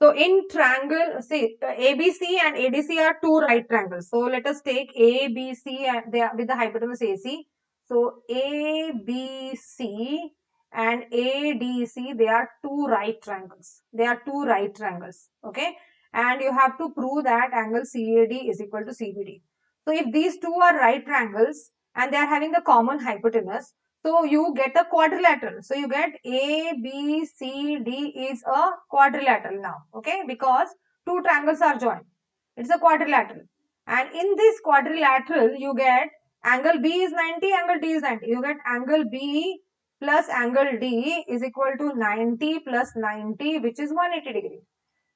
So in triangle, see, ABC and ADC are two right triangles. So let us take ABC and they are with the hypotenuse AC. So ABC and ADC, they are two right triangles. They are two right triangles. Okay. And you have to prove that angle CAD is equal to CBD. So if these two are right triangles and they are having the common hypotenuse, so you get a quadrilateral. So you get ABCD is a quadrilateral now. Okay, because two triangles are joined. It's a quadrilateral. And in this quadrilateral, you get angle B is 90, angle D is 90. You get angle B plus angle D is equal to 90 plus 90, which is 180 degree.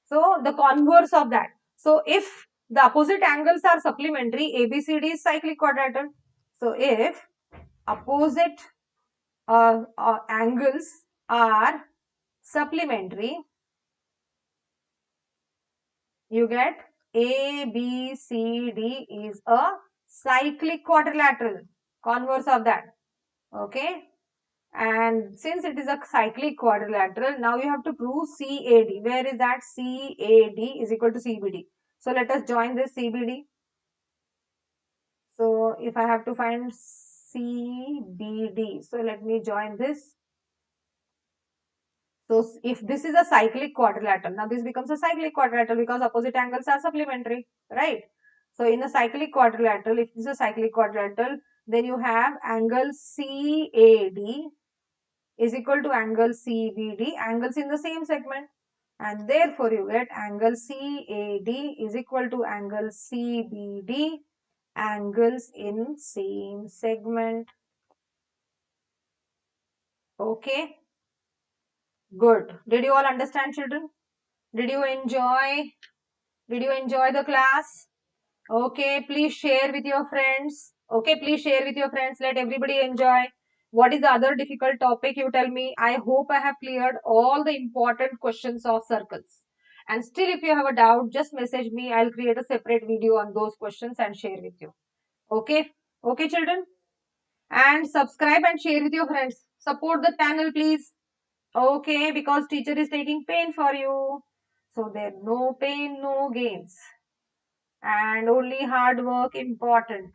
So the converse of that. So if the opposite angles are supplementary, ABCD is cyclic quadrilateral. So if opposite angles are supplementary, you get ABCD is a cyclic quadrilateral, converse of that. Okay. And since it is a cyclic quadrilateral, now you have to prove CAD. Where is that? CAD is equal to CBD. So let us join this CBD. So if I have to find CBD, so let me join this. So if this is a cyclic quadrilateral, now this becomes a cyclic quadrilateral because opposite angles are supplementary, right? So in a cyclic quadrilateral, if this is a cyclic quadrilateral, then you have angle CAD is equal to angle CBD, angles in the same segment, and therefore you get angle CAD is equal to angle CBD, angles in same segment. Okay, good. Did you all understand, children? Did you enjoy? Did you enjoy the class? Okay, please share with your friends. Okay, please share with your friends. Let everybody enjoy. What is the other difficult topic? You tell me. I hope I have cleared all the important questions of circles. And still, if you have a doubt, just message me. I'll create a separate video on those questions and share with you. Okay? Okay, children? And subscribe and share with your friends. Support the channel, please. Okay, because teacher is taking pain for you. So there no pain, no gains. And only hard work important.